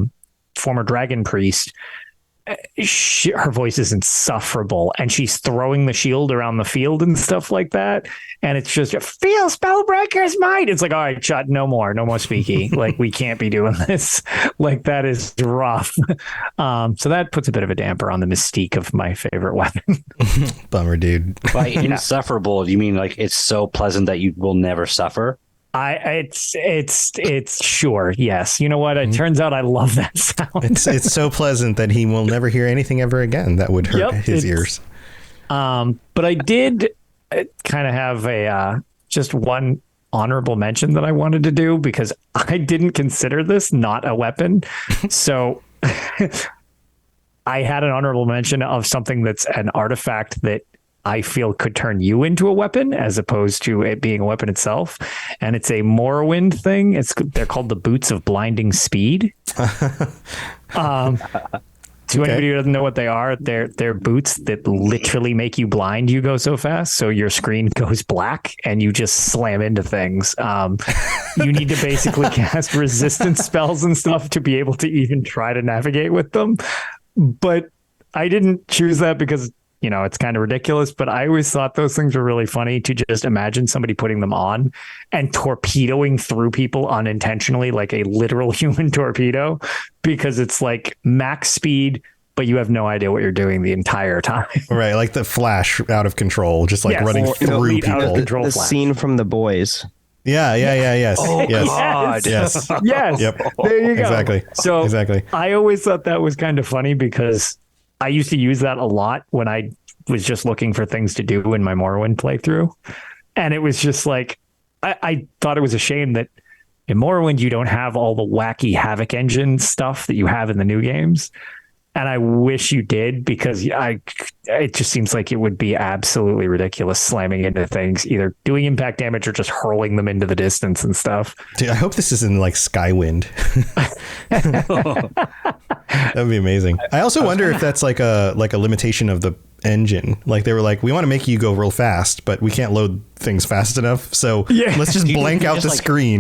former dragon priest. Her voice is insufferable, and she's throwing the shield around the field and stuff like that. And it's just, feel Spellbreaker's might. It's like, all right, shut, no more speaky. Like, we can't be doing this. Like, that is rough. So that puts a bit of a damper on the mystique of my favorite weapon. Bummer, dude. By insufferable, you mean like it's so pleasant that you will never suffer? It's sure. Yes. You know what? It turns out I love that sound. It's so pleasant that he will never hear anything ever again that would hurt his ears. But I did kind of have a just one honorable mention that I wanted to do, because I didn't consider this not a weapon. So I had an honorable mention of something that's an artifact that I feel could turn you into a weapon as opposed to it being a weapon itself. And it's a Morrowind thing. They're called the Boots of Blinding Speed. Anybody who doesn't know what they are, they're boots that literally make you blind. You go so fast, so your screen goes black and you just slam into things. You need to basically cast resistance spells and stuff to be able to even try to navigate with them. But I didn't choose that because, you know, it's kind of ridiculous, but I always thought those things were really funny to just imagine somebody putting them on and torpedoing through people unintentionally, like a literal human torpedo, because it's like max speed, but you have no idea what you're doing the entire time. Right. Like the Flash out of control, just like running through people. The scene from The Boys. Yes. Oh, yes. God. Yes. Yes. Yep. There you go. Exactly. So exactly. I always thought that was kind of funny because I used to use that a lot when I was just looking for things to do in my Morrowind playthrough. And it was just like, I thought it was a shame that in Morrowind, you don't have all the wacky Havoc engine stuff that you have in the new games. And I wish you did, because it just seems like it would be absolutely ridiculous slamming into things, either doing impact damage or just hurling them into the distance and stuff. Dude, I hope this isn't like Skywind. That would be amazing. I also wonder if that's like a limitation of the engine. Like they were like, we want to make you go real fast, but we can't load things fast enough. So let's just blank out the screen.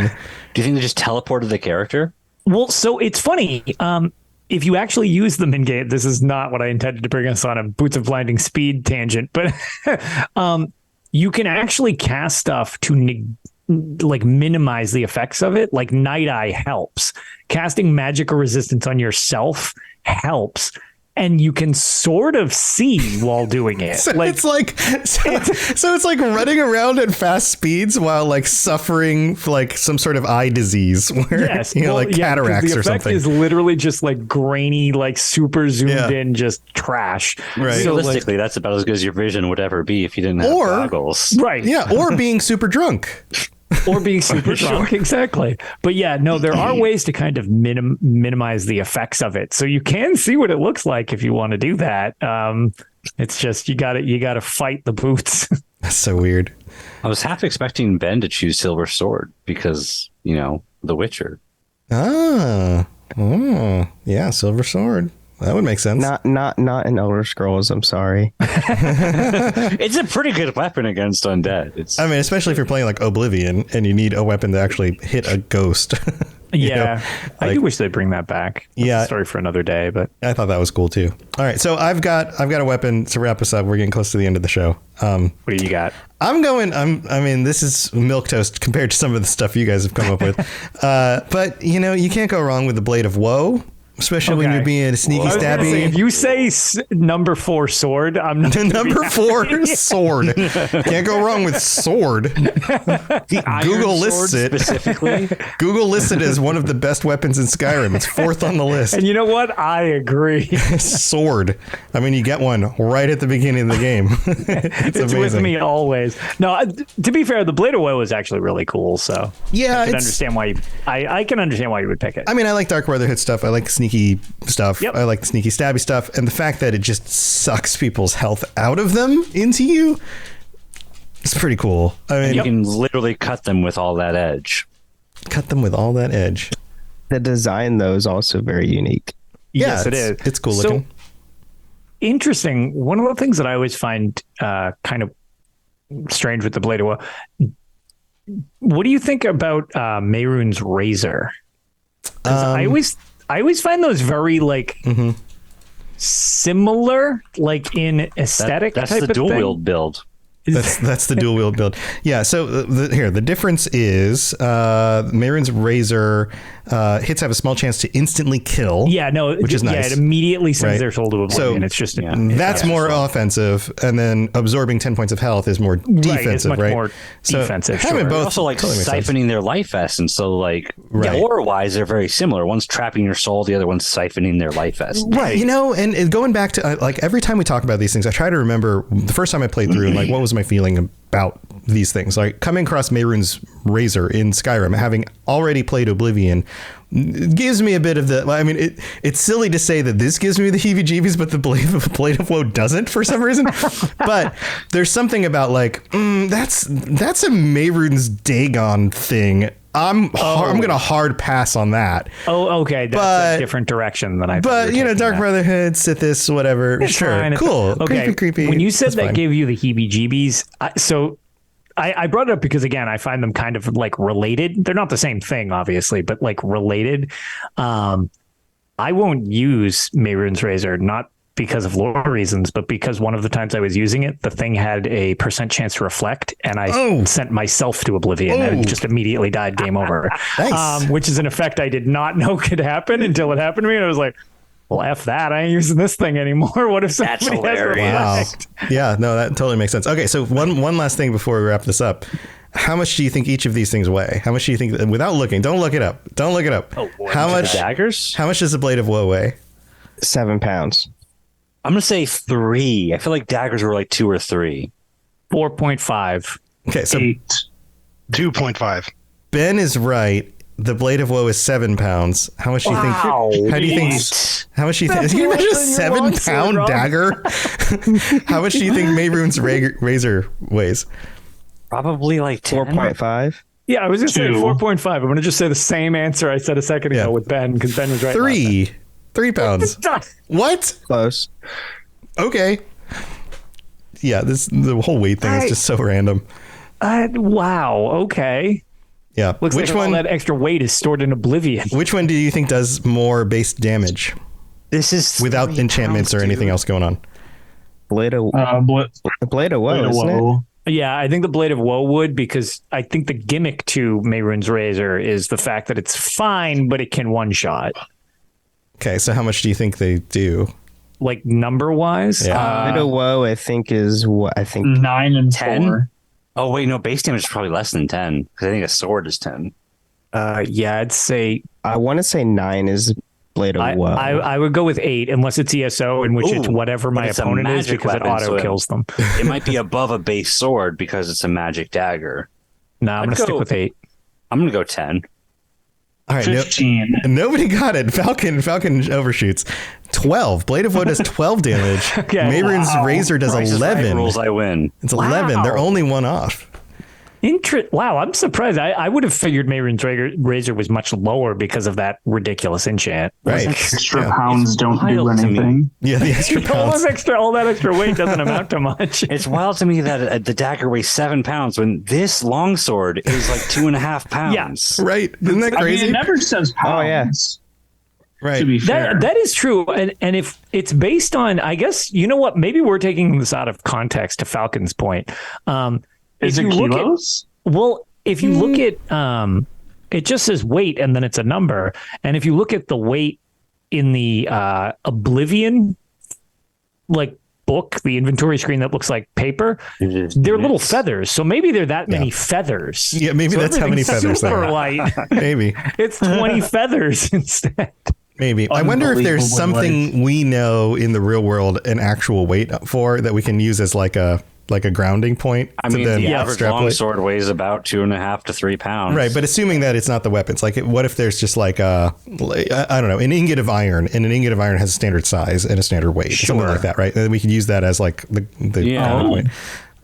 Do you think they just teleported the character? Well, so it's funny. If you actually use them in game, this is not what I intended to bring us on a Boots of Blinding Speed tangent, but you can actually cast stuff to like minimize the effects of it. Like Night Eye helps. Casting magical resistance on yourself helps. And you can sort of see while doing it. So it's like running around at fast speeds while like suffering like some sort of eye disease, where like cataracts or something. The effect is literally just like grainy, like super zoomed in, just trash. Right. So realistically, that's about as good as your vision would ever be if you didn't have goggles. Right. Yeah. Or being super drunk. Or being super drunk, exactly. But yeah, no, there are ways to kind of minimize the effects of it, so you can see what it looks like if you want to do that. It's just you got to fight the boots. That's so weird. I was half expecting Ben to choose Silver Sword because The Witcher. Yeah, Silver Sword. That would make sense. Not in Elder Scrolls. I'm sorry. It's a pretty good weapon against undead. I mean, especially if you're playing like Oblivion and you need a weapon to actually hit a ghost. I do wish they'd bring that back. That's a story for another day, but I thought that was cool too. All right, so I've got a weapon to wrap us up. We're getting close to the end of the show. What do you got? I mean, this is milquetoast compared to some of the stuff you guys have come up with. But you can't go wrong with the Blade of Woe. Especially when you're being sneaky stabby. Say, if you say number 4 sword, I'm not number 4 sword. Can't go wrong with sword. Google lists it specifically. Google lists it as one of the best weapons in Skyrim. It's 4th on the list. And you know what? I agree. Sword. I mean, you get one right at the beginning of the game. It's with me always. No, to be fair, the Blade of Woe is actually really cool. So yeah, I can understand why I can understand why you would pick it. I mean, I like Dark Brotherhood stuff. I like sneaky stuff. Yep. I like the sneaky stabby stuff, and the fact that it just sucks people's health out of them into you. It's pretty cool. I mean, you can literally cut them with all that edge. Cut them with all that edge. The design, though, is also very unique. Yes, it is. It's cool looking. Interesting. One of the things that I always find kind of strange with the Blade of Woe. What do you think about Mehrunes Razor? I always find those very similar, like in aesthetic. That's type the of dual thing. wield build. That's the dual wield build. Yeah. So the difference is Mehrunes Razor hits have a small chance to instantly kill. Yeah. No. Which is nice. Yeah. It immediately sends their soul to oblivion. So it's just that's more offensive, and then absorbing 10 points of health is more defensive. It's much more defensive. Having both also totally siphoning their life essence. So lore wise, they're very similar. One's trapping your soul, the other one's siphoning their life essence. Right. And going back to every time we talk about these things, I try to remember the first time I played through and what was my feeling about these things. Like coming across Mehrunes Razor in Skyrim, having already played Oblivion, gives me a bit of the. I mean, it's silly to say that this gives me the heebie-jeebies, but the Blade of Woe doesn't for some reason. But there's something about that's a Mehrunes Dagon thing. I'm gonna hard pass on that. Oh, okay. That's a different direction than I. But Dark Brotherhood, Sithis, whatever. It's sure, fine. cool, Okay. creepy. When you said That's that fine. gave you the heebie-jeebies, I brought it up because again, I find them kind of related. They're not the same thing, obviously, but related. I won't use Mehrunes Razor, not because of lore reasons, but because one of the times I was using it, the thing had a % chance to reflect, and I sent myself to oblivion and just immediately died. Game over. Nice. Which is an effect I did not know could happen until it happened to me, and I was like, well, F that. I ain't using this thing anymore. What if somebody has reflect? Wow. Yeah, no, that totally makes sense. Okay, so one last thing before we wrap this up. How much do you think each of these things weigh? How much do you think, without looking, don't look it up. Oh, boy. How much daggers? How much does the Blade of Woe weigh? 7 pounds. I'm going to say 3. I feel like daggers were 2 or 3. 4.5. Okay, so 8. 2.5. Ben is right. The Blade of Woe is 7 pounds. How much do you think? How do you think? How much do you think? Can you imagine a 7-pound dagger? How much do you think Mehrunes Razor weighs? Probably 10. 4.5. Yeah, I was going to say 2. 4.5. I'm going to just say the same answer I said a second ago with Ben, because Ben was right. 3 pounds. What? Close. Okay. Yeah, the whole weight thing is just so random. Wow. Okay. Yeah. Looks Which like one? all that extra weight is stored in oblivion. Which one do you think does more base damage This is without enchantments or anything else going on? Blade of Blade of Woe, isn't it? Woe. Yeah, I think the Blade of Woe would, because I think the gimmick to Mehrunes Razor is the fact that it's fine, but it can one-shot. Okay, so how much do you think they do? Number-wise? Yeah. Blade of Woe, I think, is what I think 9 and 10? 4. Oh, wait, no, base damage is probably less than 10, because I think a sword is 10. Yeah, I'd say... I want to say 9 is Blade of Woe. I would go with 8, unless it's ESO, in which it's whatever my it's a opponent is, magic because weapon, it auto so kills them. It might be above a base sword because it's a magic dagger. No, I'm going to stick with 8. I'm going to go 10. All right, 15. nobody got it. Falcon overshoots. 12. Blade of Woe does 12 damage. Okay. Mehrunes Razor does Price is Right 11. rules, I win. It's 11. They're only one off. Wow, I'm surprised. I would have figured Mehrunes Razor was much lower because of that ridiculous enchant. Right. Extra pounds don't do anything. Yeah, the extra pounds. all that extra weight doesn't amount to much. It's wild to me that the dagger weighs 7 pounds when this longsword is like 2.5 pounds. Yeah. Right. Isn't that crazy? I mean, it never says pounds. Oh, yeah. Right. To be fair. That is true. And if it's based on, I guess, you know what, maybe we're taking this out of context to Falcon's point. Is it kilos? If you look at, it just says weight and then it's a number. And if you look at the weight in the Oblivion, like book, the inventory screen that looks like paper, they're little feathers. So maybe they're that many feathers. Yeah, maybe that's how many feathers there super are. light. Maybe. It's 20 feathers instead. Maybe. I wonder if there's something we know in the real world an actual weight for that we can use as like a grounding point. I mean, then the average extrapolate. longsword weighs about 2.5 to 3 pounds. Right, but assuming that it's not the weapons, like what if there's just like I don't know, an ingot of iron, and an ingot of iron has a standard size and a standard weight, something like that, right? And then we could use that as like the weight.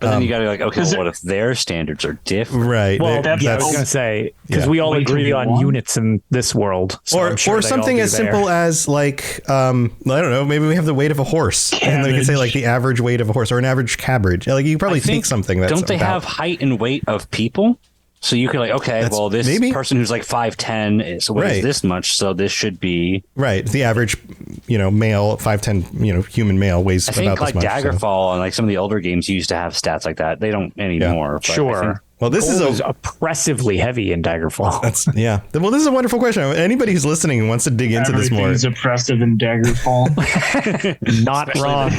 But then you got to be like, okay, well, what if their standards are different? Right. Well, I was going to say, because we all agree on units in this world. So or something as simple as like, I don't know, maybe we have the weight of a horse. Cabbage. And then we can say like the average weight of a horse or an average cabbage. Like you could probably take something that's don't they have height and weight of people? So you could like, okay, well, this person who's like 5'10", so weighs this much, so this should be right. The average, male 5'10", human male weighs about this much. I think like Daggerfall and like some of the older games used to have stats like that. They don't anymore. Yeah. Sure. Well, this is oppressively heavy in Daggerfall. Well, this is a wonderful question. Anybody who's listening and wants to dig into this more. Everything's oppressive in Daggerfall. Not wrong.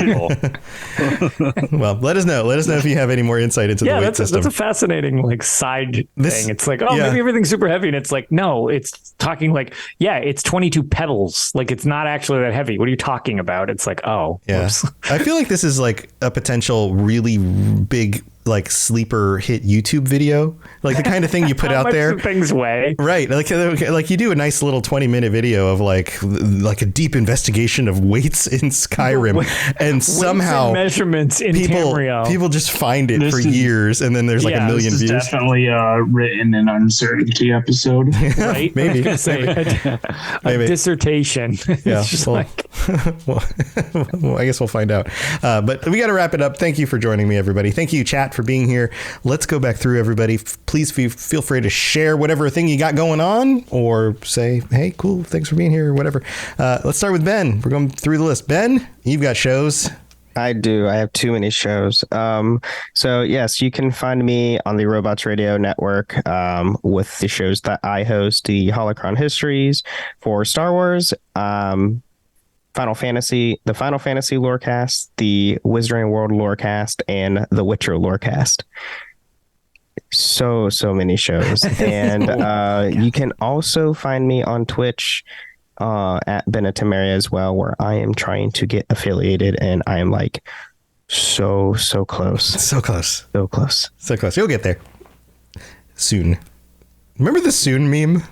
Well, let us know. Let us know if you have any more insight into the weight system. That's a fascinating side thing. It's like, maybe everything's super heavy, and it's like, no, it's talking like, it's 22 petals. Like it's not actually that heavy. What are you talking about? It's like, whoops. I feel like this is like a potential really big like sleeper hit YouTube video, like the kind of thing you put out there. Things weigh. Right. Like you do a nice little 20-minute video of like a deep investigation of weights in Skyrim, and somehow and measurements in Tamriel. People just find it for years, and then there's like a million views. This is definitely written in uncertainty episode. Right? Maybe. I was gonna say, a dissertation. Yeah. Well, I guess we'll find out. But we got to wrap it up. Thank you for joining me, everybody. Thank you, chat, for being here. Let's go back through, everybody. Please feel free to share whatever thing you got going on, or say, hey, cool, thanks for being here, or whatever. Let's start with Ben. We're going through the list. Ben, you've got shows. I do. I have too many shows. So yes, you can find me on the Robots Radio Network with the shows that I host: the Holocron Histories for Star Wars, Final Fantasy, the Final Fantasy Lorecast, the Wizarding World Lorecast, and the Witcher Lorecast. So many shows. And you can also find me on Twitch at Benetamaria as well, where I am trying to get affiliated, and I am like so close. So close. You'll get there soon. Remember the soon meme?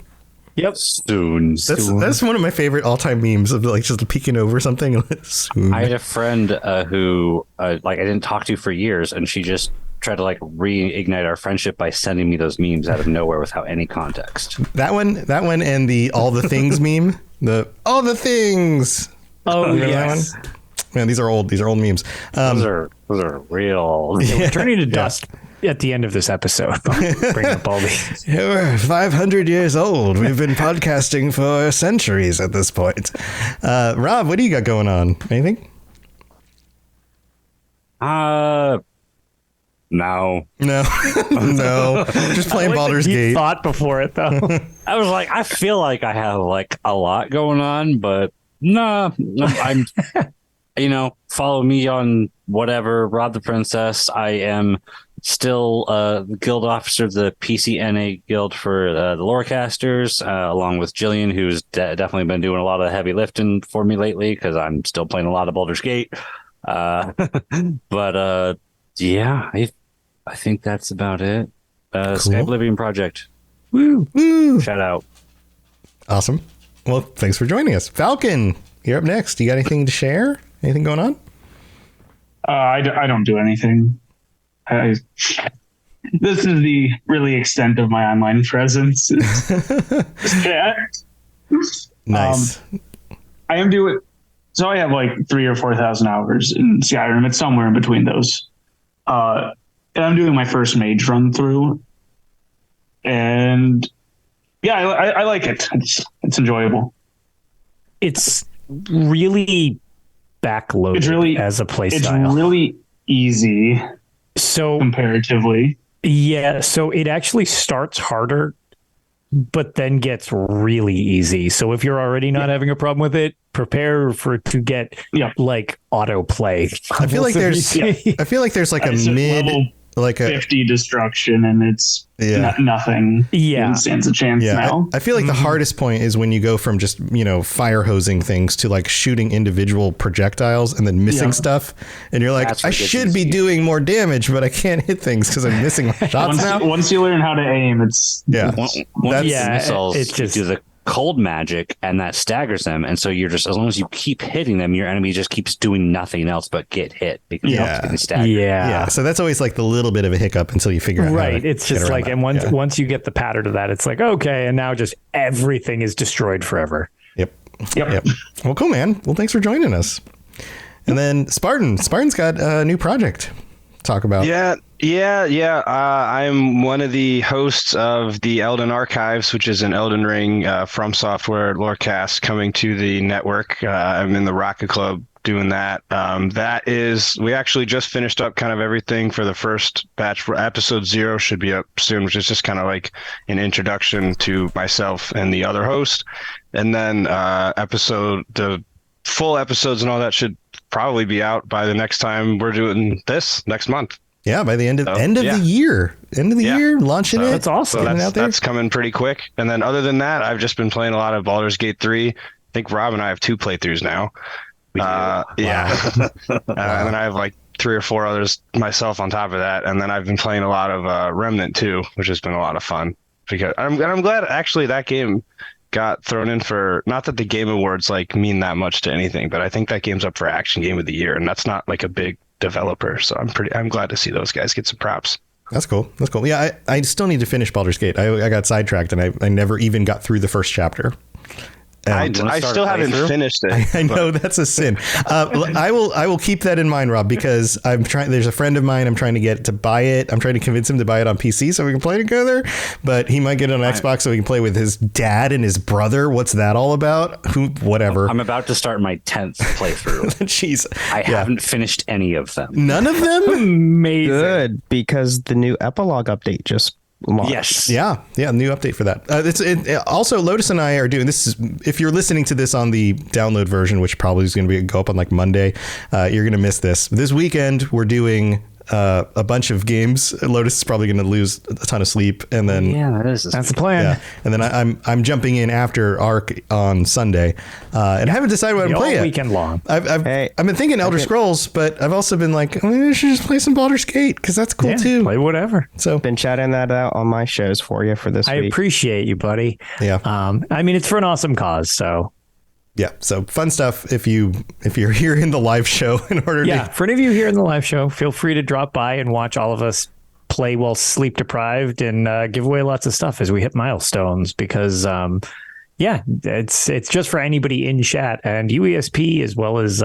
Yep. Soon. That's one of my favorite all-time memes of like just peeking over something. Soon. I had a friend who I didn't talk to for years, and she just tried to like reignite our friendship by sending me those memes out of nowhere without any context. That one, and the all the things meme. The all the things. Oh yes. That one? Man, these are old memes. Those are real. We're turning to dust at the end of this episode. Bring up all these. We're 500 years old. We've been podcasting for centuries at this point. Rob, what do you got going on? Anything? No. Just playing Baldur's Gate. Thought before it though. I was like, I feel like I have like a lot going on, but no, I'm. Follow me on whatever. Rob the Princess. I am still the guild officer of the PCNA guild for the Lorecasters, along with Jillian, who's definitely been doing a lot of heavy lifting for me lately because I'm still playing a lot of Baldur's Gate. But yeah, I think that's about it. Cool. Sky Oblivion Project. Woo! Shout out. Awesome. Well, thanks for joining us. Falcon, you're up next. You got anything to share? Anything going on? I don't do anything. this is the really extent of my online presence. Nice. I am doing. So I have like 3,000 or 4,000 hours in Skyrim. It's somewhere in between those. And I'm doing my first mage run through. And yeah, I like it. It's enjoyable. It's really backloaded as a play style. It's really easy. So comparatively. Yeah. So it actually starts harder, but then gets really easy. So if you're already not having a problem with it, prepare for it to get like autoplay. I feel like there's like a mid, like a 50 destruction, and it's nothing. Yeah, stands a chance now. I feel like the hardest point is when you go from just fire hosing things to like shooting individual projectiles and then missing stuff, and you're like, I should be doing more damage, but I can't hit things because I'm missing my shots now. Once you learn how to aim, it's missiles, it's just do the cold magic, and that staggers them, and so you're just, as long as you keep hitting them, your enemy just keeps doing nothing else but get hit because you're getting staggered. Yeah. So that's always like the little bit of a hiccup until you figure out how to it's just like, and once you get the pattern of that, it's like, okay, and now just everything is destroyed forever. Yep. Well, cool, man. Well, thanks for joining us. And then Spartan's got a new project to talk about. I'm one of the hosts of the Elden Archives, which is an Elden Ring From Software lorecast coming to the network. I'm in the Rocket Club doing that. We actually just finished up kind of everything for the first batch. For episode 0 should be up soon, which is just kind of like an introduction to myself and the other host. And then the full episodes and all that should probably be out by the next time we're doing this next month. Yeah, by the end of the year. Launching it. That's awesome. So that's coming pretty quick. And then other than that, I've just been playing a lot of Baldur's Gate 3. I think Rob and I have 2 playthroughs now. And then I have like 3 or 4 others myself on top of that. And then I've been playing a lot of Remnant 2, which has been a lot of fun. Because I'm glad actually that game got thrown in for, not that the Game Awards like mean that much to anything, but I think that game's up for Action Game of the Year, and that's not like a big developer, so I'm glad to see those guys get some props. That's cool. Yeah, I still need to finish Baldur's Gate. I got sidetracked and I never even got through the first chapter. I still haven't finished it. I know that's a sin. I will keep that in mind, Rob, because I'm trying. There's a friend of mine I'm trying to get to buy it. I'm trying to convince him to buy it on PC so we can play together. But he might get it on Xbox so we can play with his dad and his brother. What's that all about? Whatever. I'm about to start my 10th playthrough. Jeez, I haven't finished any of them. None of them. Amazing. Good, because the new epilogue update just launched. Yes. Yeah. New update for that. Also, Lotus and I are doing this. If you're listening to this on the download version, which probably is going to go up on like Monday, you're going to miss this. This weekend, we're doing a bunch of games. Lotus is probably going to lose a ton of sleep, and then that's the plan. Yeah, and then I'm jumping in after Ark on Sunday, and I haven't decided what I'm playing yet. Weekend long. I've been thinking Elder Scrolls, but I've also been like, maybe I should just play some Baldur's Gate because that's cool too. Play whatever. So been chatting that out on my shows for you for this week. I appreciate you, buddy. Yeah. I mean, it's for an awesome cause, so. Yeah, so fun stuff if you're here in the live show in order to... for any of you here in the live show, feel free to drop by and watch all of us play while sleep deprived and give away lots of stuff as we hit milestones because, it's just for anybody in chat. And UESP as well as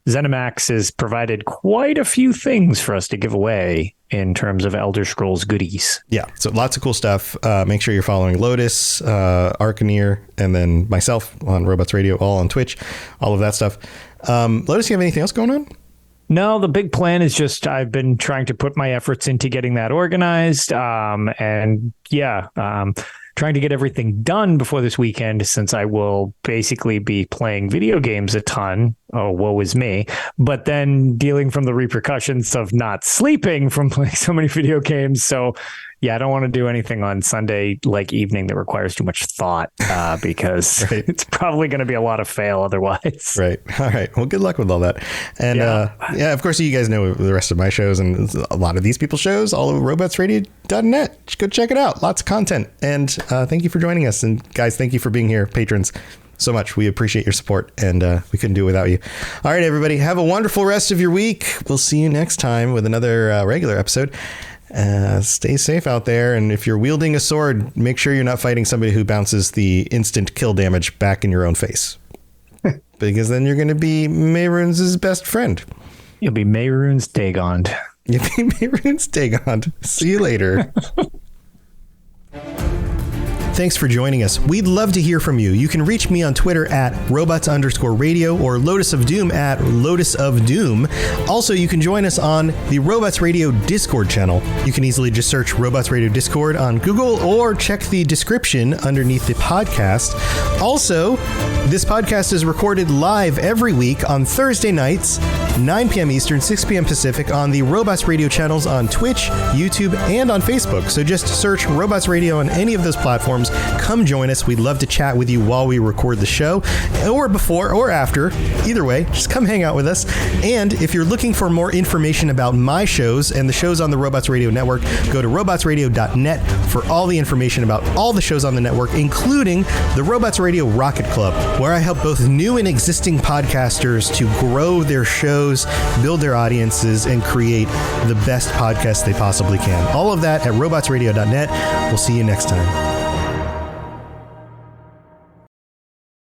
ZeniMax has provided quite a few things for us to give away in terms of Elder Scrolls goodies. Yeah, so lots of cool stuff. Make sure you're following Lotus, Arcaneer, and then myself on Robots Radio, all on Twitch, all of that stuff. Lotus, you have anything else going on? No, the big plan is just I've been trying to put my efforts into getting that organized. Trying to get everything done before this weekend, since I will basically be playing video games a ton. Oh, woe is me. But then dealing from the repercussions of not sleeping from playing so many video games. So yeah, I don't want to do anything on Sunday like evening that requires too much thought because it's probably going to be a lot of fail otherwise. Right. All right. Well, good luck with all that. And of course, you guys know the rest of my shows and a lot of these people's shows all over robotsradio.net. Go check it out. Lots of content. And thank you for joining us. And guys, thank you for being here, patrons. So much. We appreciate your support, and we couldn't do it without you. All right, everybody. Have a wonderful rest of your week. We'll see you next time with another regular episode. Stay safe out there, and if you're wielding a sword, make sure you're not fighting somebody who bounces the instant kill damage back in your own face. Because then you're going to be Mehrunes' best friend. You'll be Mehrunes Dagon'd. You'll be Mehrunes Dagon'd. See you later. Thanks for joining us. We'd love to hear from you. You can reach me on Twitter at robots_radio or Lotus of Doom at Lotus of Doom. Also, you can join us on the Robots Radio Discord channel. You can easily just search Robots Radio Discord on Google or check the description underneath the podcast. Also, this podcast is recorded live every week on Thursday nights, 9 p.m. Eastern, 6 p.m. Pacific on the Robots Radio channels on Twitch, YouTube, and on Facebook. So just search Robots Radio on any of those platforms. Come join us. We'd love to chat with you while we record the show, or before or after. Either way, just come hang out with us. And if you're looking for more information about my shows and the shows on the Robots Radio Network, go to robotsradio.net for all the information about all the shows on the network, including the Robots Radio Rocket Club, where I help both new and existing podcasters to grow their shows, build their audiences, and create the best podcast they possibly can. All of that at robotsradio.net. We'll see you next time.